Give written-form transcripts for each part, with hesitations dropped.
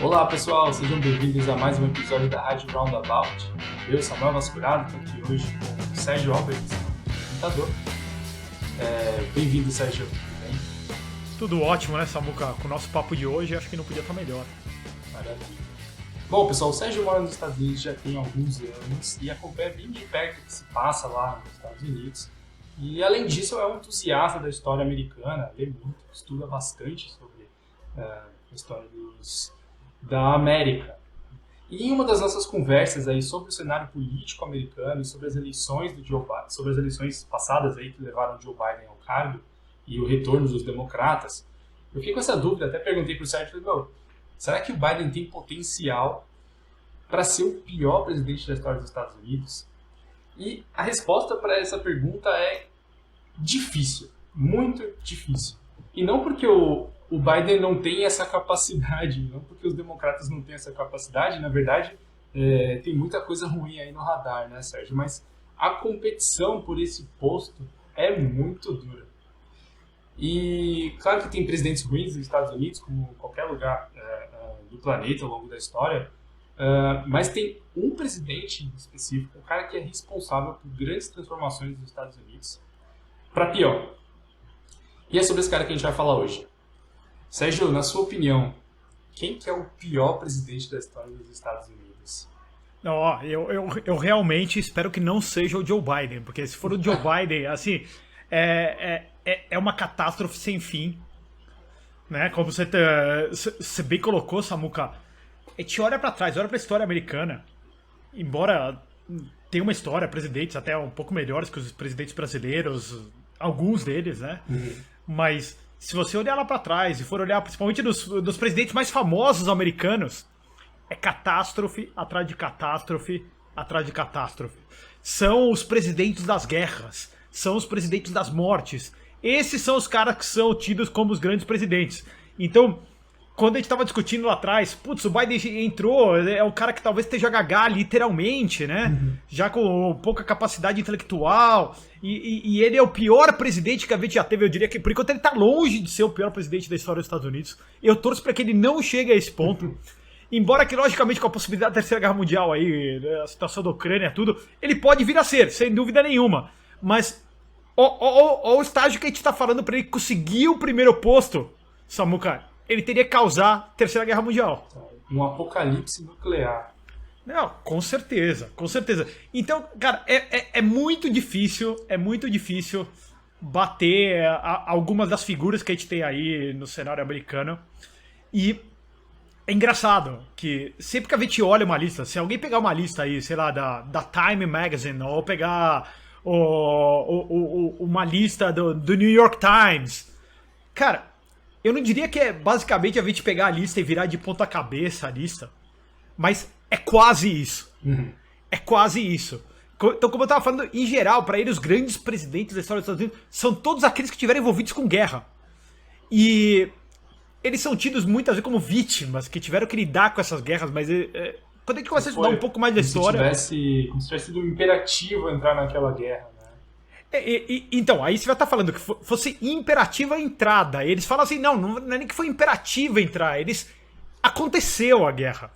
Olá pessoal, sejam bem-vindos a mais um episódio da Rádio Roundabout. Eu, Samuel Vascurado, estou aqui hoje com o Sérgio Alberts, apresentador. Bem-vindo, Sérgio. Tudo bem? Tudo ótimo, né, Samuca? Com o nosso papo de hoje, acho que não podia estar melhor. Maravilha. Bom, pessoal, o Sérgio mora nos Estados Unidos já tem alguns anos e acompanha bem de perto o que se passa lá nos Estados Unidos. E, além disso, é um entusiasta da história americana, lê muito, estuda bastante sobre a história da América. E em uma das nossas conversas aí sobre o cenário político americano e sobre as eleições do Joe Biden, sobre as eleições passadas aí que levaram Joe Biden ao cargo e o retorno dos democratas, eu fiquei com essa dúvida, até perguntei para o Sérgio, falei, será que o Biden tem potencial para ser o pior presidente da história dos Estados Unidos? E a resposta para essa pergunta é difícil, muito difícil. E não porque o Biden não tem essa capacidade, não porque os democratas não têm essa capacidade, na verdade, tem muita coisa ruim aí no radar, né, Sérgio? Mas a competição por esse posto é muito dura. E claro que tem presidentes ruins nos Estados Unidos, como qualquer lugar do planeta ao longo da história, mas tem um presidente em específico, um cara que é responsável por grandes transformações nos Estados Unidos, para pior. E é sobre esse cara que a gente vai falar hoje. Sérgio, na sua opinião, quem que é o pior presidente da história dos Estados Unidos? Ó, eu realmente espero que não seja o Joe Biden, porque se for o Joe Biden, assim, é uma catástrofe sem fim, né? Como você bem colocou, Samuca, a gente olha pra trás, olha pra história americana, embora tenha uma história, presidentes até um pouco melhores que os presidentes brasileiros, alguns deles, né? Mas se você olhar lá pra trás e for olhar principalmente dos presidentes mais famosos americanos, é catástrofe atrás de catástrofe atrás de catástrofe. São os presidentes das guerras, são os presidentes das mortes. Esses são os caras que são tidos como os grandes presidentes. Então, quando a gente tava discutindo lá atrás, putz, o Biden entrou, é um cara que talvez esteja gaga, literalmente, né? Já com pouca capacidade intelectual. E ele é o pior presidente que a gente já teve. Eu diria que, por enquanto, ele tá longe de ser o pior presidente da história dos Estados Unidos. Eu torço para que ele não chegue a esse ponto. Embora que, logicamente, com a possibilidade da Terceira Guerra Mundial aí, a situação da Ucrânia, tudo, ele pode vir a ser, sem dúvida nenhuma. Mas o estágio que a gente tá falando para ele conseguir o primeiro posto, Samuca, ele teria que causar a Terceira Guerra Mundial. Um apocalipse nuclear. Não, com certeza, com certeza. Então, cara, é muito difícil bater algumas das figuras que a gente tem aí no cenário americano. E é engraçado que sempre que a gente olha uma lista, se alguém pegar uma lista aí, sei lá, da Time Magazine, ou pegar uma lista do New York Times, cara, eu não diria que é basicamente a gente pegar a lista e virar de ponta cabeça a lista, mas é quase isso. É quase isso. Então, como eu tava falando, em geral, para ele, os grandes presidentes da história dos Estados Unidos são todos aqueles que estiveram envolvidos com guerra. E eles são tidos muitas vezes como vítimas, que tiveram que lidar com essas guerras, mas quando a gente começa a estudar um pouco mais da história... Como se tivesse sido um imperativo entrar naquela guerra. Então, aí você vai estar falando que fosse imperativa a entrada. Eles falam assim, não é nem que foi imperativa entrar, aconteceu a guerra.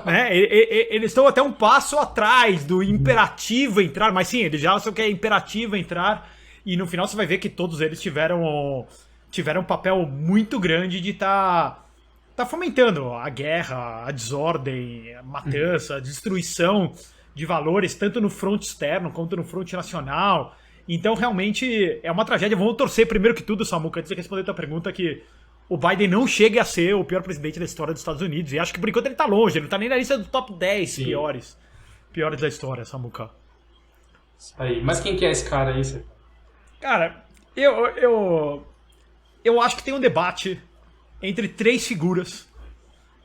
Né? Eles estão até um passo atrás do imperativo entrar, mas sim, eles já acham que é imperativo entrar, e no final você vai ver que todos eles tiveram um papel muito grande de tá fomentando a guerra, a desordem, a matança, a destruição de valores, tanto no fronte externo quanto no fronte nacional. Então, realmente, é uma tragédia. Vamos torcer, primeiro que tudo, Samuca, antes de responder a tua pergunta, que o Biden não chegue a ser o pior presidente da história dos Estados Unidos. E acho que, por enquanto, ele tá longe. Ele não tá nem na lista do top 10 piores da história, Samuca. Isso aí. Mas quem que é esse cara aí, você? Cara, eu acho que tem um debate entre três figuras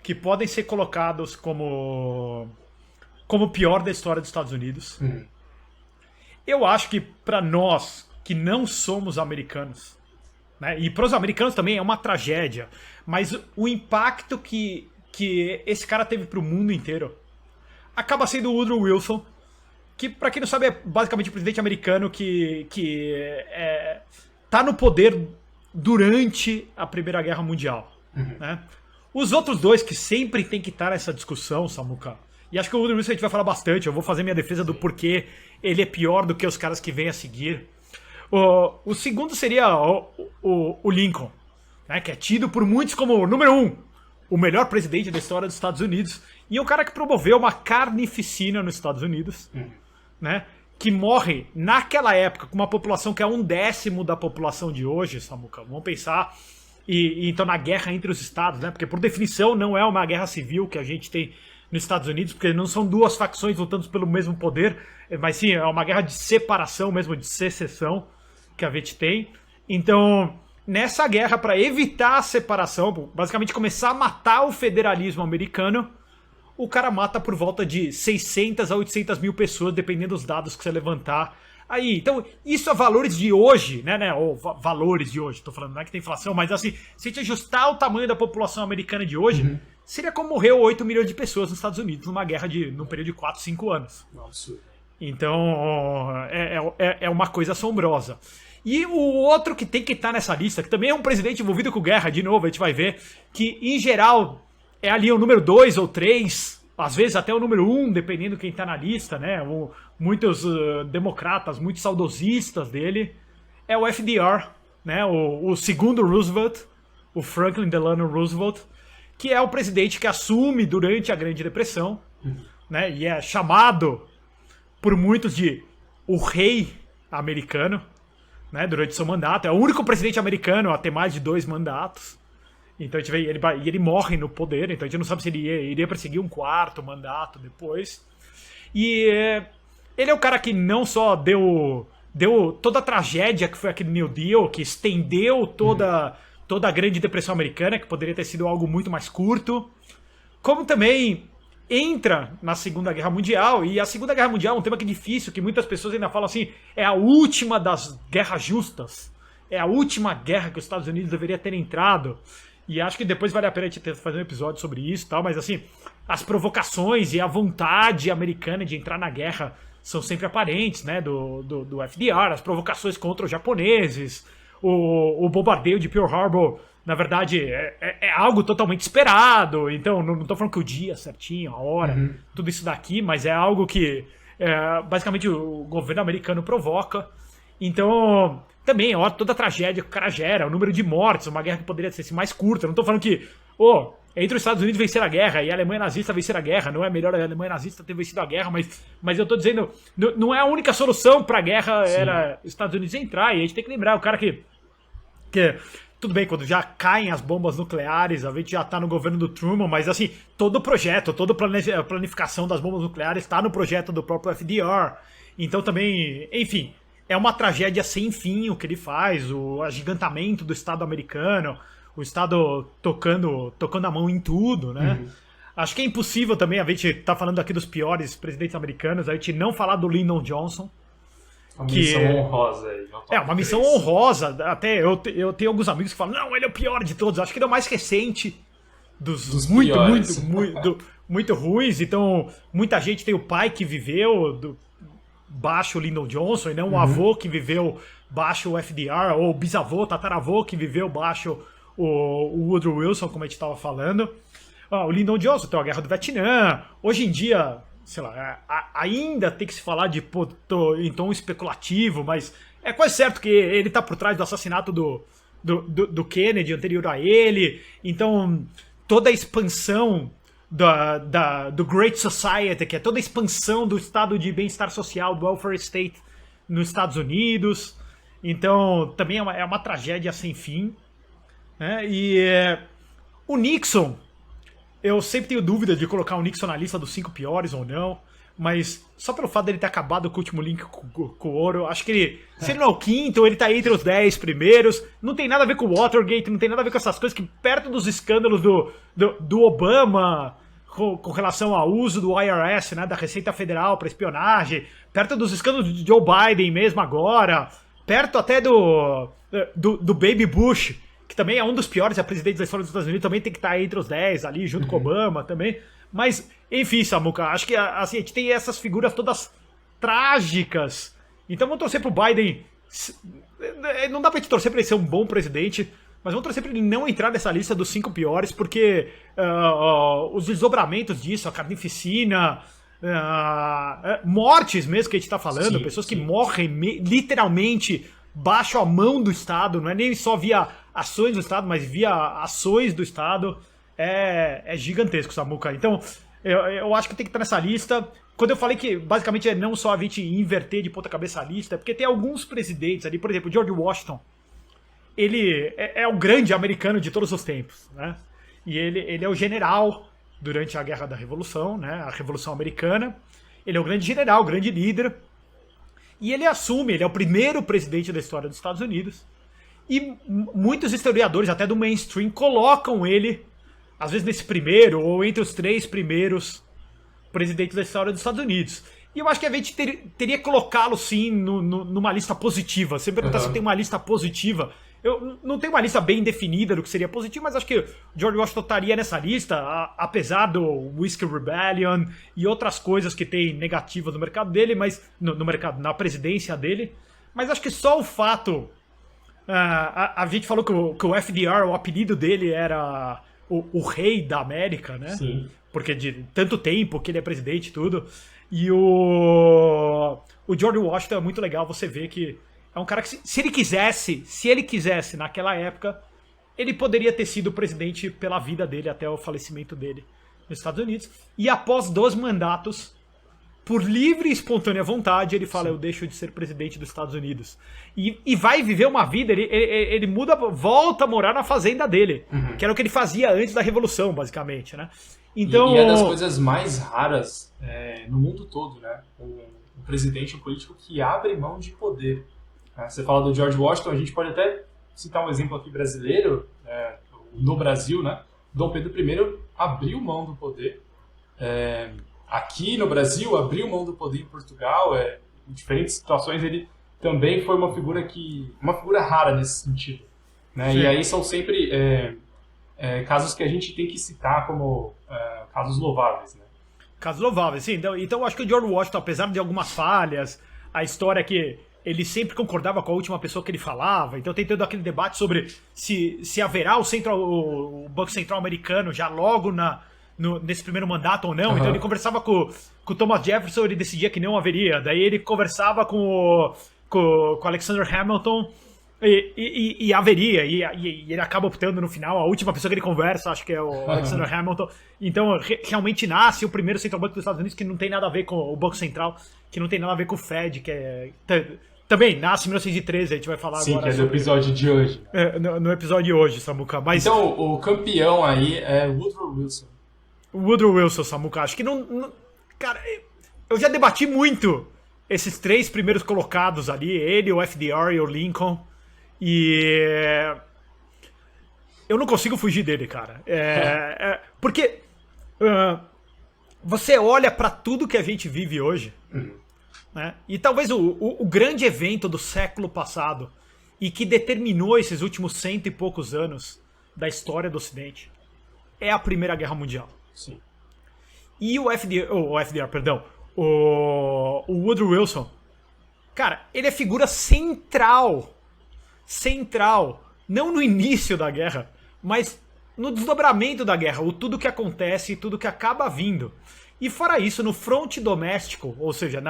que podem ser colocados como o pior da história dos Estados Unidos. Eu acho que para nós que não somos americanos, né, e para os americanos também é uma tragédia, mas o impacto que esse cara teve para o mundo inteiro acaba sendo o Woodrow Wilson, que, para quem não sabe, é basicamente o presidente americano que tá no poder durante a Primeira Guerra Mundial. Né? Os outros dois que sempre tem que estar nessa discussão, Samuca, e acho que o Woodrow Wilson a gente vai falar bastante, eu vou fazer minha defesa do porquê ele é pior do que os caras que vêm a seguir. O segundo seria o Lincoln, né, que é tido por muitos como o número 1, o melhor presidente da história dos Estados Unidos, e um cara que promoveu uma carnificina nos Estados Unidos, né, que morre naquela época com uma população que é 1/10 da população de hoje, Samuca. Vamos pensar, então na guerra entre os estados, né, porque por definição não é uma guerra civil que a gente tem nos Estados Unidos, porque não são duas facções lutando pelo mesmo poder, mas sim, é uma guerra de separação mesmo, de secessão que a gente tem. Então, nessa guerra, para evitar a separação, basicamente começar a matar o federalismo americano, o cara mata por volta de 600 a 800 mil pessoas, dependendo dos dados que você levantar. Aí, então, isso é valores de hoje, né, ou valores de hoje, tô falando, não é que tem inflação, mas assim, se a gente ajustar o tamanho da população americana de hoje, seria como morreu 8 milhões de pessoas nos Estados Unidos numa guerra num período de 4, 5 anos. Absurdo. Então, é uma coisa assombrosa. E o outro que tem que estar nessa lista, que também é um presidente envolvido com guerra, de novo, a gente vai ver, que em geral é ali o número 2 ou 3, às vezes até o número 1, dependendo quem está na lista, né? Muitos democratas, muitos saudosistas dele, é o FDR, né? O segundo Roosevelt, o Franklin Delano Roosevelt, que é o presidente que assume durante a Grande Depressão, né? E é chamado por muitos de o rei americano, né, durante seu mandato. É o único presidente americano a ter mais de 2 mandatos. Então a gente vê, ele morre no poder, então a gente não sabe se ele iria perseguir um 4º mandato depois. E ele é o cara que não só deu toda a tragédia que foi aquele New Deal, que estendeu toda a Grande Depressão Americana, que poderia ter sido algo muito mais curto, como também entra na Segunda Guerra Mundial, e a Segunda Guerra Mundial é um tema que é difícil, que muitas pessoas ainda falam assim, é a última das guerras justas, é a última guerra que os Estados Unidos deveria ter entrado, e acho que depois vale a pena a gente fazer um episódio sobre isso e tal, mas assim, as provocações e a vontade americana de entrar na guerra são sempre aparentes, né, do FDR, as provocações contra os japoneses, o bombardeio de Pearl Harbor, na verdade, é algo totalmente esperado. Então, não tô falando que o dia certinho, a hora, tudo isso daqui, mas é algo que basicamente o governo americano provoca. Então, também, ó, toda a tragédia que o cara gera, o número de mortes, uma guerra que poderia ser mais curta. Não tô falando que, entre os Estados Unidos vencer a guerra e a Alemanha nazista vencer a guerra, não é melhor a Alemanha nazista ter vencido a guerra, mas eu tô dizendo, não é a única solução pra guerra era os Estados Unidos entrar, e a gente tem que lembrar, o cara que tudo bem, quando já caem as bombas nucleares, a gente já tá no governo do Truman, mas assim, todo o projeto, toda a planificação das bombas nucleares está no projeto do próprio FDR. Então também, enfim, é uma tragédia sem fim o que ele faz, o agigantamento do Estado americano, o Estado tocando a mão em tudo, né? Acho que é impossível também, a gente tá falando aqui dos piores presidentes americanos, a gente não falar do Lyndon Johnson. Uma missão honrosa aí. Uma missão honrosa. Até eu tenho alguns amigos que falam, não, ele é o pior de todos. Acho que ele é o mais recente dos muito ruins. Então, muita gente tem o pai que viveu baixo o Lyndon Johnson, e não o avô que viveu baixo o FDR, ou o bisavô, tataravô que viveu baixo o Woodrow Wilson, como a gente estava falando. O Lyndon Johnson tem a Guerra do Vietnã. Hoje em dia, sei lá, ainda tem que se falar em tom especulativo, mas é quase certo que ele tá por trás do assassinato do Kennedy, anterior a ele. Então, toda a expansão do Great Society, que é toda a expansão do estado de bem-estar social, do welfare state nos Estados Unidos. Então, também é uma tragédia sem fim, né? E o Nixon, eu sempre tenho dúvida de colocar o Nixon na lista dos 5 piores ou não, mas só pelo fato dele ter acabado com o último link com o ouro, acho que ele, se ele não é o 5º, ele tá entre os 10 primeiros. Não tem nada a ver com o Watergate, não tem nada a ver com essas coisas que, perto dos escândalos do Obama com relação ao uso do IRS, né, da Receita Federal para espionagem, perto dos escândalos de Joe Biden mesmo agora, perto até do Baby Bush, que também é um dos piores presidentes da história dos Estados Unidos, também tem que estar entre os 10 ali, junto com Obama também. Mas, enfim, Samuca, acho que assim, a gente tem essas figuras todas trágicas. Então vamos torcer pro Biden. Não dá pra gente torcer pra ele ser um bom presidente, mas vamos torcer para ele não entrar nessa lista dos 5 piores, porque os desdobramentos disso, a carnificina, mortes mesmo que a gente está falando, pessoas que morrem literalmente baixo a mão do Estado, não é nem só via ações do Estado, mas via ações do Estado, é gigantesco, Samuca. Então, eu acho que tem que estar nessa lista. Quando eu falei que basicamente é não só a gente inverter de ponta cabeça a lista, é porque tem alguns presidentes ali, por exemplo, George Washington, ele é o grande americano de todos os tempos, né? E ele é o general durante a Guerra da Revolução, né? A Revolução Americana. Ele é o grande general, o grande líder. E ele assume, ele é o primeiro presidente da história dos Estados Unidos. E muitos historiadores, até do mainstream, colocam ele, às vezes nesse primeiro, ou entre os 3 primeiros presidentes da história dos Estados Unidos. E eu acho que a gente teria que colocá-lo, sim, numa lista positiva. Você me perguntar se tem uma lista positiva. Eu não tenho uma lista bem definida do que seria positivo, mas acho que o George Washington estaria nessa lista, apesar do Whiskey Rebellion e outras coisas que tem negativas no mercado dele, mas no mercado, na presidência dele. Mas acho que só o fato... a gente falou que o FDR, o apelido dele era o rei da América, né? Sim. Porque de tanto tempo que ele é presidente e tudo. E o George Washington é muito legal você ver que é um cara que, se ele quisesse naquela época, ele poderia ter sido presidente pela vida dele até o falecimento dele nos Estados Unidos. E após 2 mandatos, por livre e espontânea vontade, ele fala, eu deixo de ser presidente dos Estados Unidos. E vai viver uma vida, ele muda, volta a morar na fazenda dele, que era o que ele fazia antes da Revolução, basicamente, né? Então, e é das coisas mais raras no mundo todo, né? Um presidente, um político que abre mão de poder. Você fala do George Washington, a gente pode até citar um exemplo aqui brasileiro, no Brasil, né? Dom Pedro I abriu mão do poder. Aqui no Brasil, abriu mão do poder em Portugal. Em diferentes situações, ele também foi uma figura rara nesse sentido, né? E aí são sempre casos que a gente tem que citar como casos louváveis, né? Casos louváveis, sim. Então eu acho que o George Washington, apesar de algumas falhas, a história que ele sempre concordava com a última pessoa que ele falava, então tem todo aquele debate sobre se haverá o Banco Central americano já logo nesse primeiro mandato ou não. Então ele conversava com o Thomas Jefferson, ele decidia que não haveria. Daí ele conversava com o Alexander Hamilton e haveria. E ele acaba optando no final, a última pessoa que ele conversa, acho que é o Alexander Hamilton. Então realmente nasce o primeiro central banco dos Estados Unidos, que não tem nada a ver com o Banco Central, que não tem nada a ver com o Fed, que também nasce em 1913, a gente vai falar agora. Sim, que é do episódio de hoje. No episódio de hoje, Samuca. Mas... Então, o campeão aí é Woodrow Wilson. Woodrow Wilson, Samuca. Acho que não... Cara, eu já debati muito esses 3 primeiros colocados ali, ele, o FDR e o Lincoln. E... eu não consigo fugir dele, cara. Porque você olha pra tudo que a gente vive hoje... né? E talvez o grande evento do século passado e que determinou esses últimos 100 e poucos anos da história do Ocidente é a Primeira Guerra Mundial. Sim. E o Woodrow Wilson, cara, ele é figura central, não no início da guerra, mas no desdobramento da guerra, tudo que acontece e tudo que acaba vindo. E fora isso, no fronte doméstico, ou seja,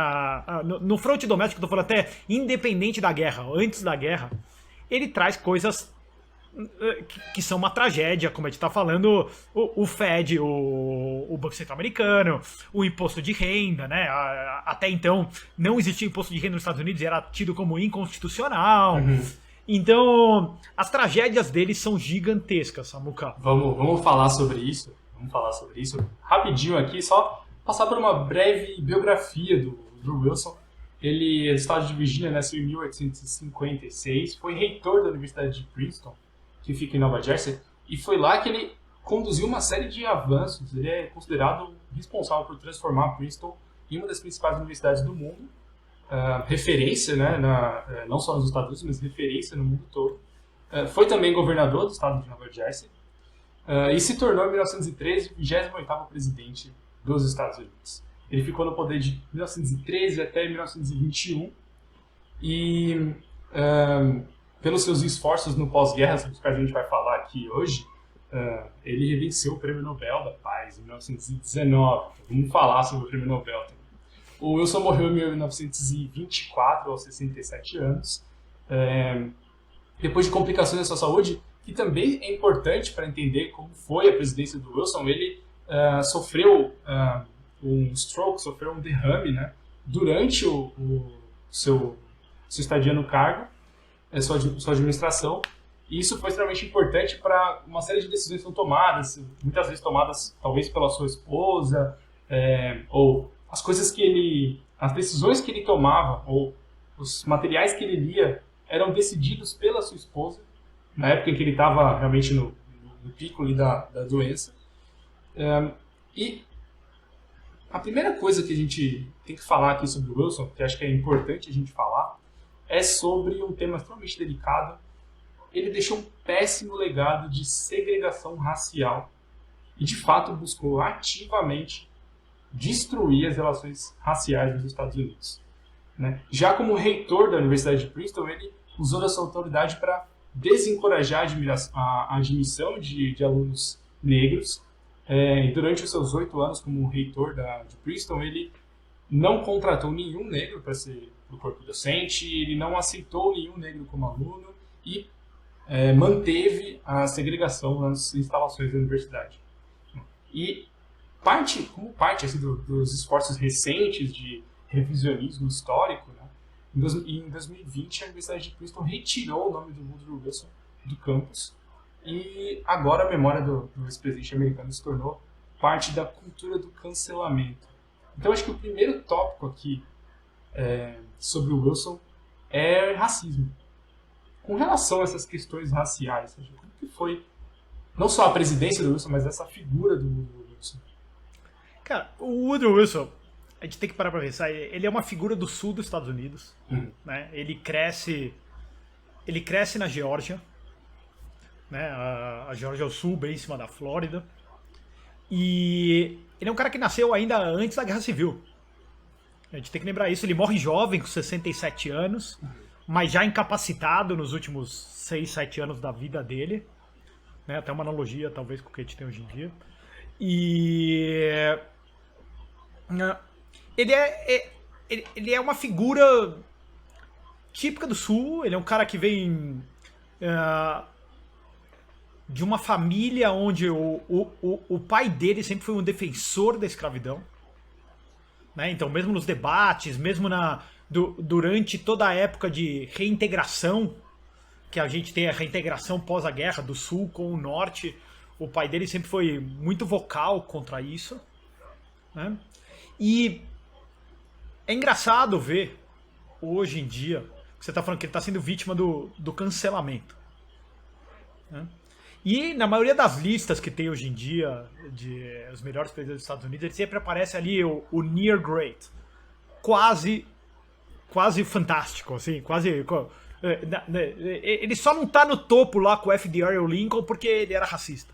no fronte doméstico, tô falando até independente da guerra, antes da guerra, ele traz coisas que são uma tragédia, como a gente tá falando, o Fed, o Banco Central Americano, o imposto de renda, né? Até então não existia imposto de renda nos Estados Unidos e era tido como inconstitucional. Então, as tragédias dele são gigantescas, Samuca. Vamos falar sobre isso. Rapidinho aqui, só passar por uma breve biografia do Wilson. Ele é do estado de Virgínia, nasceu em 1856, foi reitor da Universidade de Princeton, que fica em Nova Jersey, e foi lá que ele conduziu uma série de avanços. Ele é considerado responsável por transformar Princeton em uma das principais universidades do mundo, referência, né, não só nos Estados Unidos, mas referência no mundo todo. Foi também governador do estado de Nova Jersey, e se tornou em 1913 o 28º presidente dos Estados Unidos. Ele ficou no poder de 1913 até 1921 e pelos seus esforços no pós-guerra, sobre os quais a gente vai falar aqui hoje, ele venceu o Prêmio Nobel da Paz em 1919. Vamos falar sobre o Prêmio Nobel também. O Wilson morreu em 1924, aos 67 anos, depois de complicações na sua saúde, que também é importante para entender como foi a presidência do Wilson. Ele sofreu um stroke, sofreu um derrame, né, durante o seu estadia no cargo, sua administração, e isso foi extremamente importante para uma série de decisões que são tomadas, muitas vezes tomadas talvez pela sua esposa, ou as decisões que ele tomava, ou os materiais que ele lia, eram decididos pela sua esposa, na época em que ele estava realmente no pico ali da doença. E a primeira coisa que a gente tem que falar aqui sobre o Wilson, que acho que é importante a gente falar, é sobre um tema extremamente delicado. Ele deixou um péssimo legado de segregação racial e, de fato, buscou ativamente destruir as relações raciais nos Estados Unidos, né? Já como reitor da Universidade de Princeton, ele usou da sua autoridade para desencorajar a admissão de alunos negros. E durante os seus 8 anos como reitor de Princeton, ele não contratou nenhum negro para ser do corpo docente, ele não aceitou nenhum negro como aluno e manteve a segregação nas instalações da universidade. E como parte assim, dos esforços recentes de revisionismo histórico, né, em 2020 a Universidade de Princeton retirou o nome do Woodrow Wilson do campus, e agora a memória do ex-presidente americano se tornou parte da cultura do cancelamento. Então acho que o primeiro tópico aqui sobre o Wilson é racismo. Com relação a essas questões raciais, como que foi não só a presidência do Wilson, mas essa figura do Woodrow Wilson? Cara, o Woodrow Wilson, a gente tem que parar para pensar, ele é uma figura do sul dos Estados Unidos, né? Ele cresce na Geórgia, né? A Geórgia é o sul, bem em cima da Flórida, e ele é um cara que nasceu ainda antes da Guerra Civil. A gente tem que lembrar isso, ele morre jovem, com 67 anos, mas já incapacitado nos últimos 6, 7 anos da vida dele, né? Até uma analogia, talvez, com o que a gente tem hoje em dia. E ele é uma figura típica do Sul. Ele é um cara que vem de uma família onde o pai dele sempre foi um defensor da escravidão, né? Então, mesmo nos debates, mesmo durante toda a época de reintegração, que a gente tem a reintegração pós a guerra do Sul com o Norte, o pai dele sempre foi muito vocal contra isso, né? E é engraçado ver, hoje em dia, que você está falando que ele está sendo vítima do cancelamento, né? E na maioria das listas que tem hoje em dia de os melhores presidentes dos Estados Unidos, ele sempre aparece ali o near great, quase fantástico, assim, quase... Ele só não tá no topo lá com o FDR e o Lincoln porque ele era racista.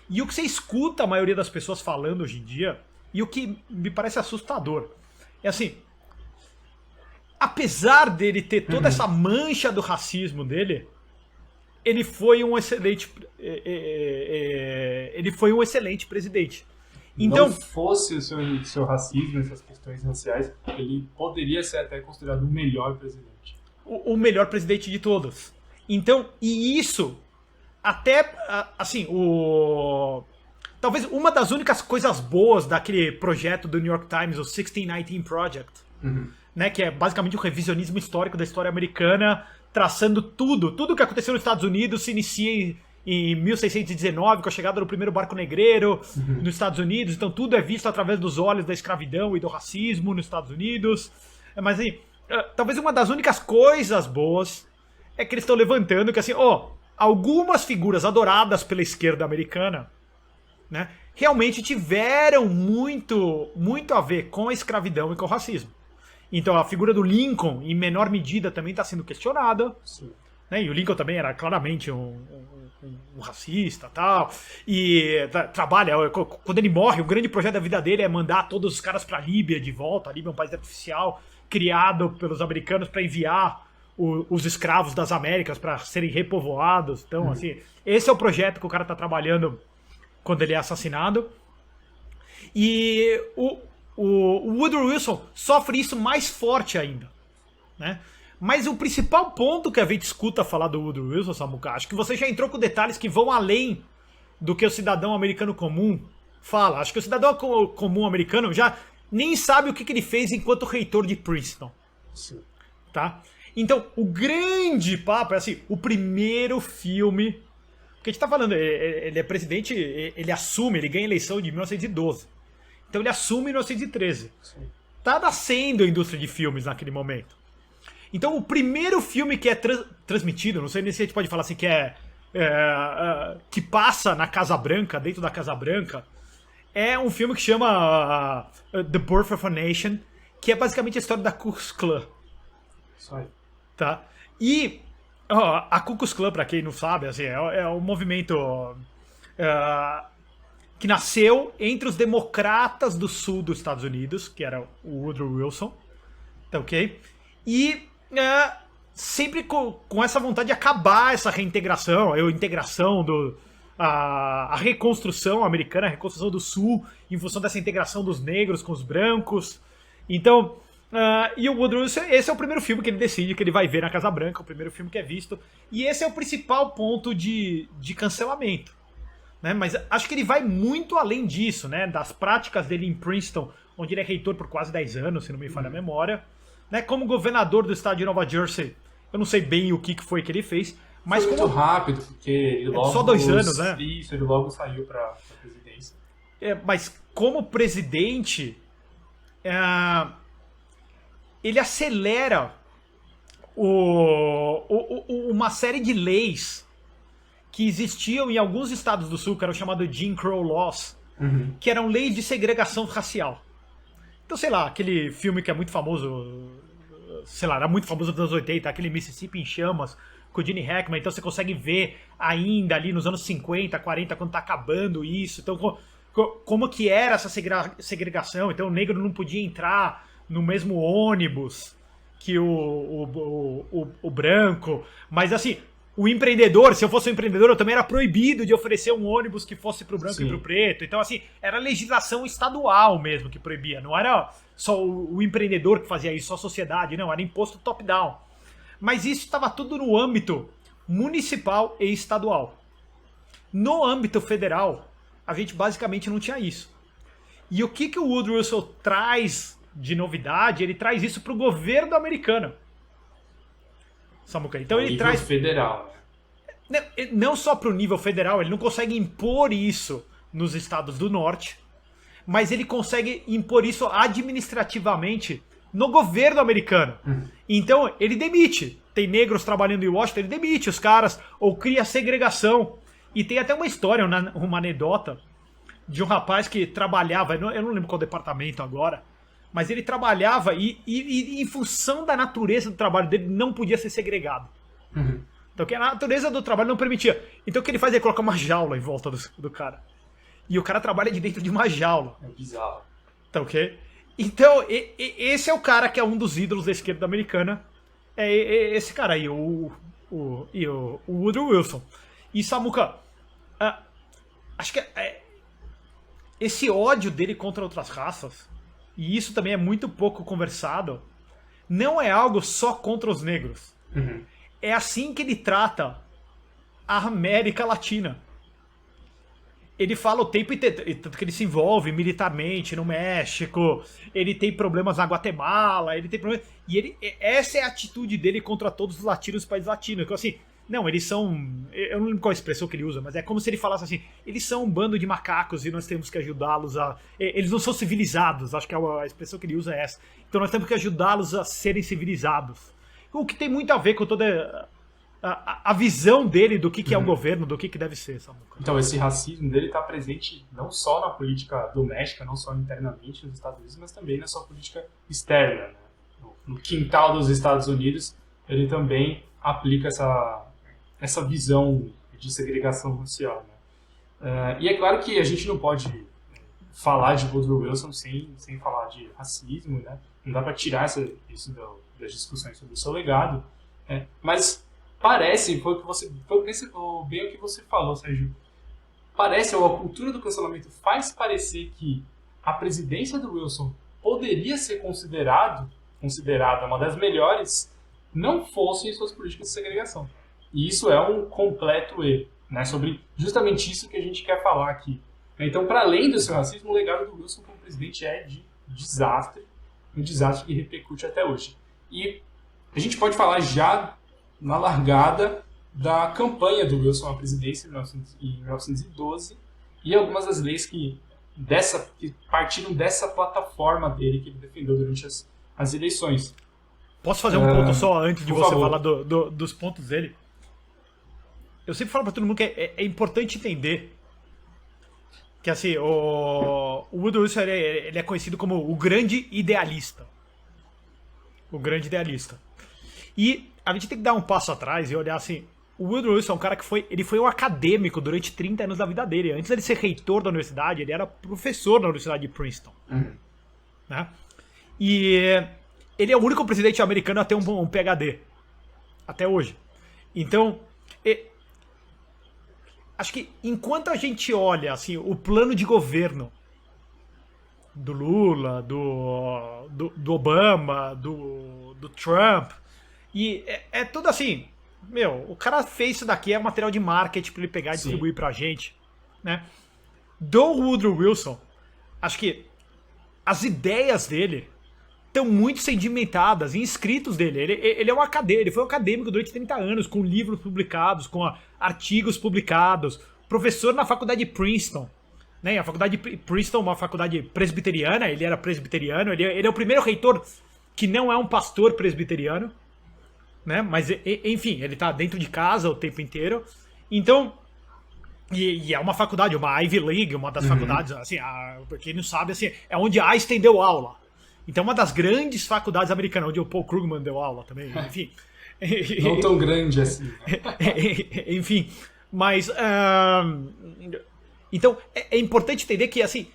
E o que você escuta a maioria das pessoas falando hoje em dia, e o que me parece assustador, é assim, apesar dele ter toda essa mancha do racismo dele, ele foi um excelente presidente. Então, não fosse o seu racismo, essas questões raciais, ele poderia ser até considerado o melhor presidente. O melhor presidente de todos. Então, e isso, até, assim, talvez uma das únicas coisas boas daquele projeto do New York Times, o 1619 Project, né, que é basicamente um revisionismo histórico da história americana, traçando tudo que aconteceu nos Estados Unidos se inicia em 1619, com a chegada do primeiro barco negreiro nos Estados Unidos. Então tudo é visto através dos olhos da escravidão e do racismo nos Estados Unidos. Mas assim, talvez uma das únicas coisas boas é que eles estão levantando que assim, algumas figuras adoradas pela esquerda americana, né, realmente tiveram muito a ver com a escravidão e com o racismo. Então a figura do Lincoln, em menor medida, também está sendo questionada. Sim. Né? E o Lincoln também era claramente um racista, tal. E trabalha, quando ele morre, o grande projeto da vida dele é mandar todos os caras para a Líbia de volta. A Líbia é um país artificial criado pelos americanos para enviar os escravos das Américas para serem repovoados. Então, assim, esse é o projeto que o cara tá trabalhando quando ele é assassinado. E o Woodrow Wilson sofre isso mais forte ainda, né? Mas o principal ponto que a gente escuta falar do Woodrow Wilson, Samuca, acho que você já entrou com detalhes que vão além do que o cidadão americano comum fala. Acho que o cidadão comum americano já nem sabe o que ele fez enquanto reitor de Princeton. Sim. Tá? Então, o grande papo é assim, o primeiro filme... Porque a gente tá falando, ele é presidente, ele assume, ele ganha a eleição de 1912. Então ele assume em 1913. Sim. Tá nascendo a indústria de filmes naquele momento. Então o primeiro filme que é transmitido, não sei nem se a gente pode falar assim, que passa na Casa Branca, dentro da Casa Branca, é um filme que chama The Birth of a Nation, que é basicamente a história da Ku Klux Klan. Isso aí. Tá? E a Ku Klux Klan, pra quem não sabe, assim, é um movimento que nasceu entre os democratas do sul dos Estados Unidos, que era o Woodrow Wilson, tá ok? E sempre com essa vontade de acabar essa reintegração, a integração a reconstrução americana, a reconstrução do sul, em função dessa integração dos negros com os brancos. Então, e o Woodrow Wilson, esse é o primeiro filme que ele decide que ele vai ver na Casa Branca, o primeiro filme que é visto, e esse é o principal ponto de cancelamento, né? Mas acho que ele vai muito além disso, né? Das práticas dele em Princeton, onde ele é reitor por quase 10 anos, se não me falha a memória, né? Como governador do estado de Nova Jersey, eu não sei bem o que foi que ele fez, mas foi muito rápido, porque ele logo... Só 2 anos, né? Isso, ele logo saiu para a presidência. Mas como presidente, ele acelera uma série de leis que existiam em alguns estados do sul, que eram chamados Jim Crow Laws, que eram leis de segregação racial. Então, sei lá, aquele filme que é muito famoso, sei lá, era muito famoso nos anos 80, aquele Mississippi em Chamas, com o Gene Hackman, então você consegue ver ainda ali nos anos 50, 40, quando tá acabando isso, então como que era essa segregação, então o negro não podia entrar no mesmo ônibus que o branco, mas assim, o empreendedor, se eu fosse um empreendedor, eu também era proibido de oferecer um ônibus que fosse pro branco Sim. e pro preto. Então, assim, era legislação estadual mesmo que proibia. Não era só o empreendedor que fazia isso, só a sociedade, não. Era imposto top-down. Mas isso estava tudo no âmbito municipal e estadual. No âmbito federal, a gente basicamente não tinha isso. E o que o Woodrow Wilson traz de novidade? Ele traz isso pro governo americano. Samuca. Então ele traz federal. Não só para o nível federal, ele não consegue impor isso nos estados do norte, mas ele consegue impor isso administrativamente no governo americano. Então ele demite. Tem negros trabalhando em Washington, ele demite os caras ou cria segregação. E tem até uma história, uma anedota de um rapaz que trabalhava, eu não lembro qual departamento agora, mas ele trabalhava e em função da natureza do trabalho dele não podia ser segregado. Então que a natureza do trabalho não permitia. Então o que ele faz é colocar uma jaula em volta do cara. E o cara trabalha de dentro de uma jaula. É bizarro. Tá ok? Então esse é o cara que é um dos ídolos da esquerda americana. É esse cara aí, o Woodrow Wilson. E Samuca, acho que esse ódio dele contra outras raças, e isso também é muito pouco conversado, não é algo só contra os negros. É assim que ele trata a América Latina. Ele fala o tempo inteiro, tanto que ele se envolve militarmente no México, ele tem problemas na Guatemala, ele tem problemas... E essa é a atitude dele contra todos os latinos dos países latinos. Assim, não, eles são... Eu não lembro qual a expressão que ele usa, mas é como se ele falasse assim, eles são um bando de macacos e nós temos que ajudá-los a... Eles não são civilizados, acho que a expressão que ele usa é essa. Então nós temos que ajudá-los a serem civilizados. O que tem muito a ver com toda a visão dele do que é um governo, do que deve ser, Samuca. Então esse racismo dele está presente não só na política doméstica, não só internamente nos Estados Unidos, mas também na sua política externa, né? No quintal dos Estados Unidos, ele também aplica essa visão de segregação racial, né? E é claro que a gente não pode falar de Woodrow Wilson sem falar de racismo, né? Não dá para tirar isso das discussões sobre o seu legado. Mas parece, foi bem o que você falou, Sérgio. Parece, ou a cultura do cancelamento faz parecer que a presidência do Wilson poderia ser considerada uma das melhores, não fossem suas políticas de segregação. E isso é um completo erro, né? Sobre justamente isso que a gente quer falar aqui. Então, para além do seu racismo, o legado do Wilson como presidente é de desastre, um desastre que repercute até hoje. E a gente pode falar já na largada da campanha do Wilson à presidência em 1912 e algumas das leis que partiram dessa plataforma dele que ele defendeu durante as eleições. Posso fazer um ponto só antes de você favor. falar dos pontos dele? Eu sempre falo para todo mundo que é importante entender que assim, o Woodrow Wilson ele é conhecido como o grande idealista. O grande idealista. E a gente tem que dar um passo atrás e olhar assim, o Woodrow Wilson é um cara que foi um acadêmico durante 30 anos da vida dele. Antes dele ser reitor da universidade, ele era professor na Universidade de Princeton. Né? E ele é o único presidente americano a ter um PhD. Até hoje. Então, acho que enquanto a gente olha assim, o plano de governo do Lula, do Obama, do Trump, e é tudo assim, o cara fez isso daqui, é um material de marketing pra ele pegar e distribuir pra gente, né? Do Woodrow Wilson, acho que as ideias dele estão muito sedimentadas em escritos dele. Ele é um acadêmico, ele foi um acadêmico durante 30 anos, com livros publicados, com artigos publicados, professor na faculdade de Princeton. Né? A faculdade de Princeton é uma faculdade presbiteriana, ele era presbiteriano, ele é o primeiro reitor que não é um pastor presbiteriano, né? Mas, enfim, ele está dentro de casa o tempo inteiro. Então, e é uma faculdade, uma Ivy League, uma das faculdades, assim, pra quem não sabe, assim, é onde Einstein deu aula. Então, uma das grandes faculdades americanas, onde o Paul Krugman deu aula também, enfim. Não tão grande assim. Enfim, mas... então, é importante entender que, assim,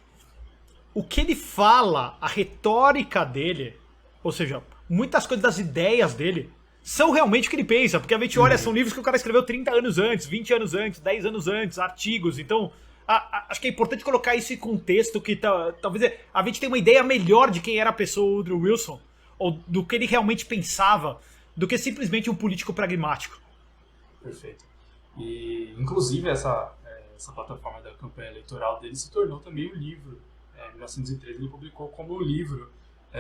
o que ele fala, a retórica dele, ou seja, muitas coisas das ideias dele, são realmente o que ele pensa, porque a gente olha, são livros que o cara escreveu 30 anos antes, 20 anos antes, 10 anos antes, artigos, então... acho que é importante colocar isso em contexto, que talvez a gente tenha uma ideia melhor de quem era a pessoa Woodrow Wilson, ou do que ele realmente pensava, do que simplesmente um político pragmático. Perfeito. E, inclusive, essa plataforma da campanha eleitoral dele se tornou também um livro. Em 1913 ele publicou como um livro,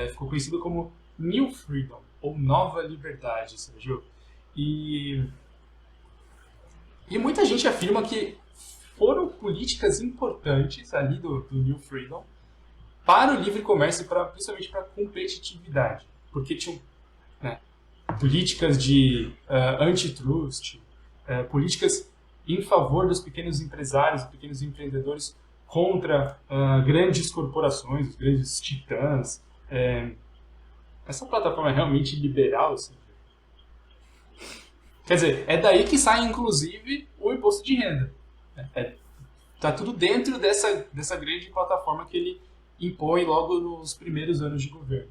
ficou conhecido como New Freedom, ou Nova Liberdade, Sérgio. E muita gente afirma que foram políticas importantes ali do New Freedom para o livre comércio, principalmente para a competitividade. Porque tinham políticas de antitrust, políticas em favor dos pequenos empresários, pequenos empreendedores contra grandes corporações, os grandes titãs. Essa plataforma é realmente liberal, assim. Quer dizer, é daí que sai, inclusive, o imposto de renda. Tá tudo dentro dessa grande plataforma que ele impõe logo nos primeiros anos de governo.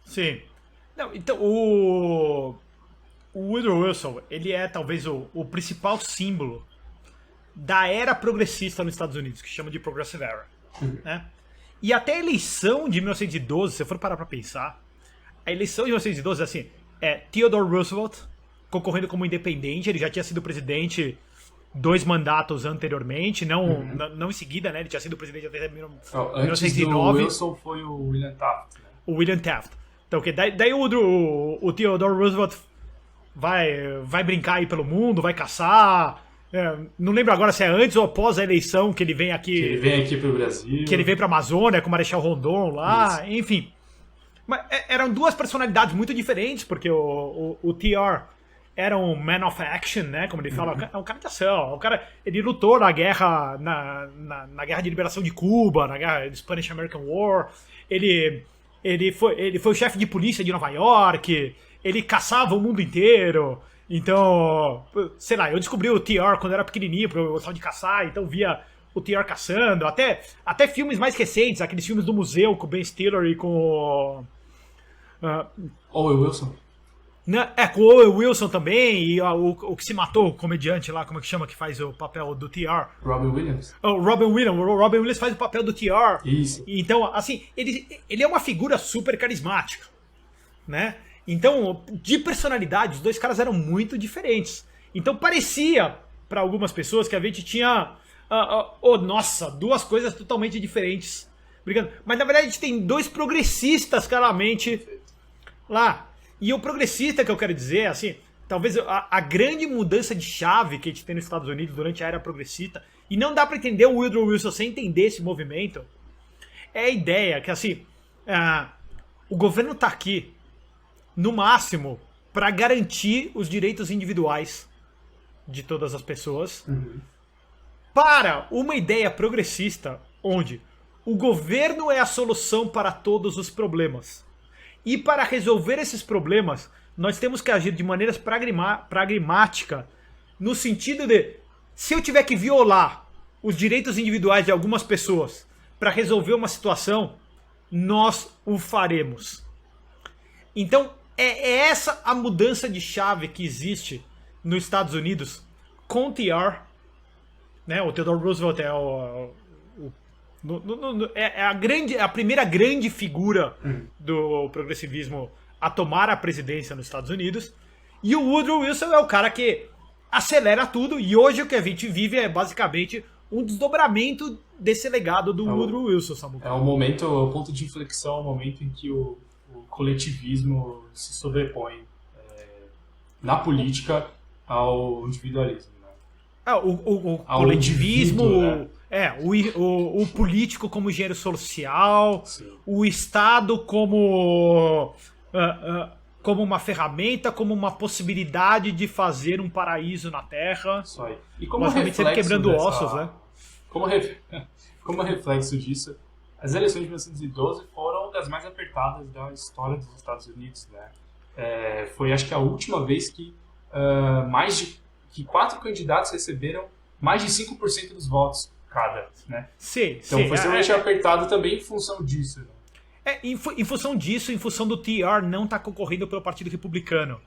Sim. Não, então, o Woodrow Wilson, ele é talvez o principal símbolo da era progressista nos Estados Unidos, que chama de Progressive Era. Né? E até a eleição de 1912, se você for parar pra pensar, a eleição de 1912, assim, Theodore Roosevelt concorrendo como independente, ele já tinha sido presidente 2 mandatos anteriormente, não em seguida, né? Ele tinha sido presidente até 1909. Antes do Wilson foi o William Taft. Né? O William Taft. Então, daí o Theodore Roosevelt vai brincar aí pelo mundo, vai caçar. Não lembro agora se é antes ou após a eleição que ele vem aqui. Que ele vem aqui pro Brasil. Que ele vem pra Amazônia com o Marechal Rondon lá, isso. Enfim. Mas eram 2 personalidades muito diferentes, porque o TR era um man of action, né? Como ele fala, é um cara de ação. Ele lutou na guerra, na guerra de liberação de Cuba, na guerra do Spanish-American War. Ele foi o chefe de polícia de Nova York. Ele caçava o mundo inteiro. Então, sei lá, eu descobri o TR quando eu era pequenininho, porque eu gostava de caçar, então via o TR caçando. Até filmes mais recentes, aqueles filmes do museu com o Ben Stiller e com o... Owen Wilson. Né? Com o Owen Wilson também, e o que se matou, o comediante lá, como é que chama, que faz o papel do TR? Robin Williams. O Robin Williams faz o papel do TR. Isso. Então, assim, ele é uma figura super carismática, né? Então, de personalidade, os dois caras eram muito diferentes. Então, parecia, para algumas pessoas, que a gente tinha, nossa, duas coisas totalmente diferentes brigando. Mas, na verdade, a gente tem dois progressistas, claramente, lá. E o progressista que eu quero dizer, assim, talvez a grande mudança de chave que a gente tem nos Estados Unidos durante a era progressista, e não dá pra entender o Woodrow Wilson sem entender esse movimento, é a ideia que, assim, o governo tá aqui, no máximo, pra garantir os direitos individuais de todas as pessoas, para uma ideia progressista onde o governo é a solução para todos os problemas. E para resolver esses problemas, nós temos que agir de maneiras pragmática, no sentido de, se eu tiver que violar os direitos individuais de algumas pessoas para resolver uma situação, nós o faremos. Então, é essa a mudança de chave que existe nos Estados Unidos com o TR, né? O Theodore Roosevelt é a primeira grande figura do progressivismo a tomar a presidência nos Estados Unidos. E o Woodrow Wilson é o cara que acelera tudo. E hoje o que a gente vive é basicamente um desdobramento desse legado do Woodrow Wilson, Samuel. É o ponto de inflexão, o momento em que o coletivismo se sobrepõe na política ao individualismo. Né? O coletivismo... Indivíduo, né? O político como engenheiro social, sim, o Estado como uma ferramenta, como uma possibilidade de fazer um paraíso na Terra. Isso aí. E como basicamente sempre quebrando ossos, né? Como reflexo disso, as eleições de 1912 foram das mais apertadas da história dos Estados Unidos, né? Foi, acho que, a última vez que que 4 candidatos receberam mais de 5% dos votos cada, né? Sim, então foi extremamente apertado também em função disso. Né? Em função disso, em função do TR não estar concorrendo pelo Partido Republicano.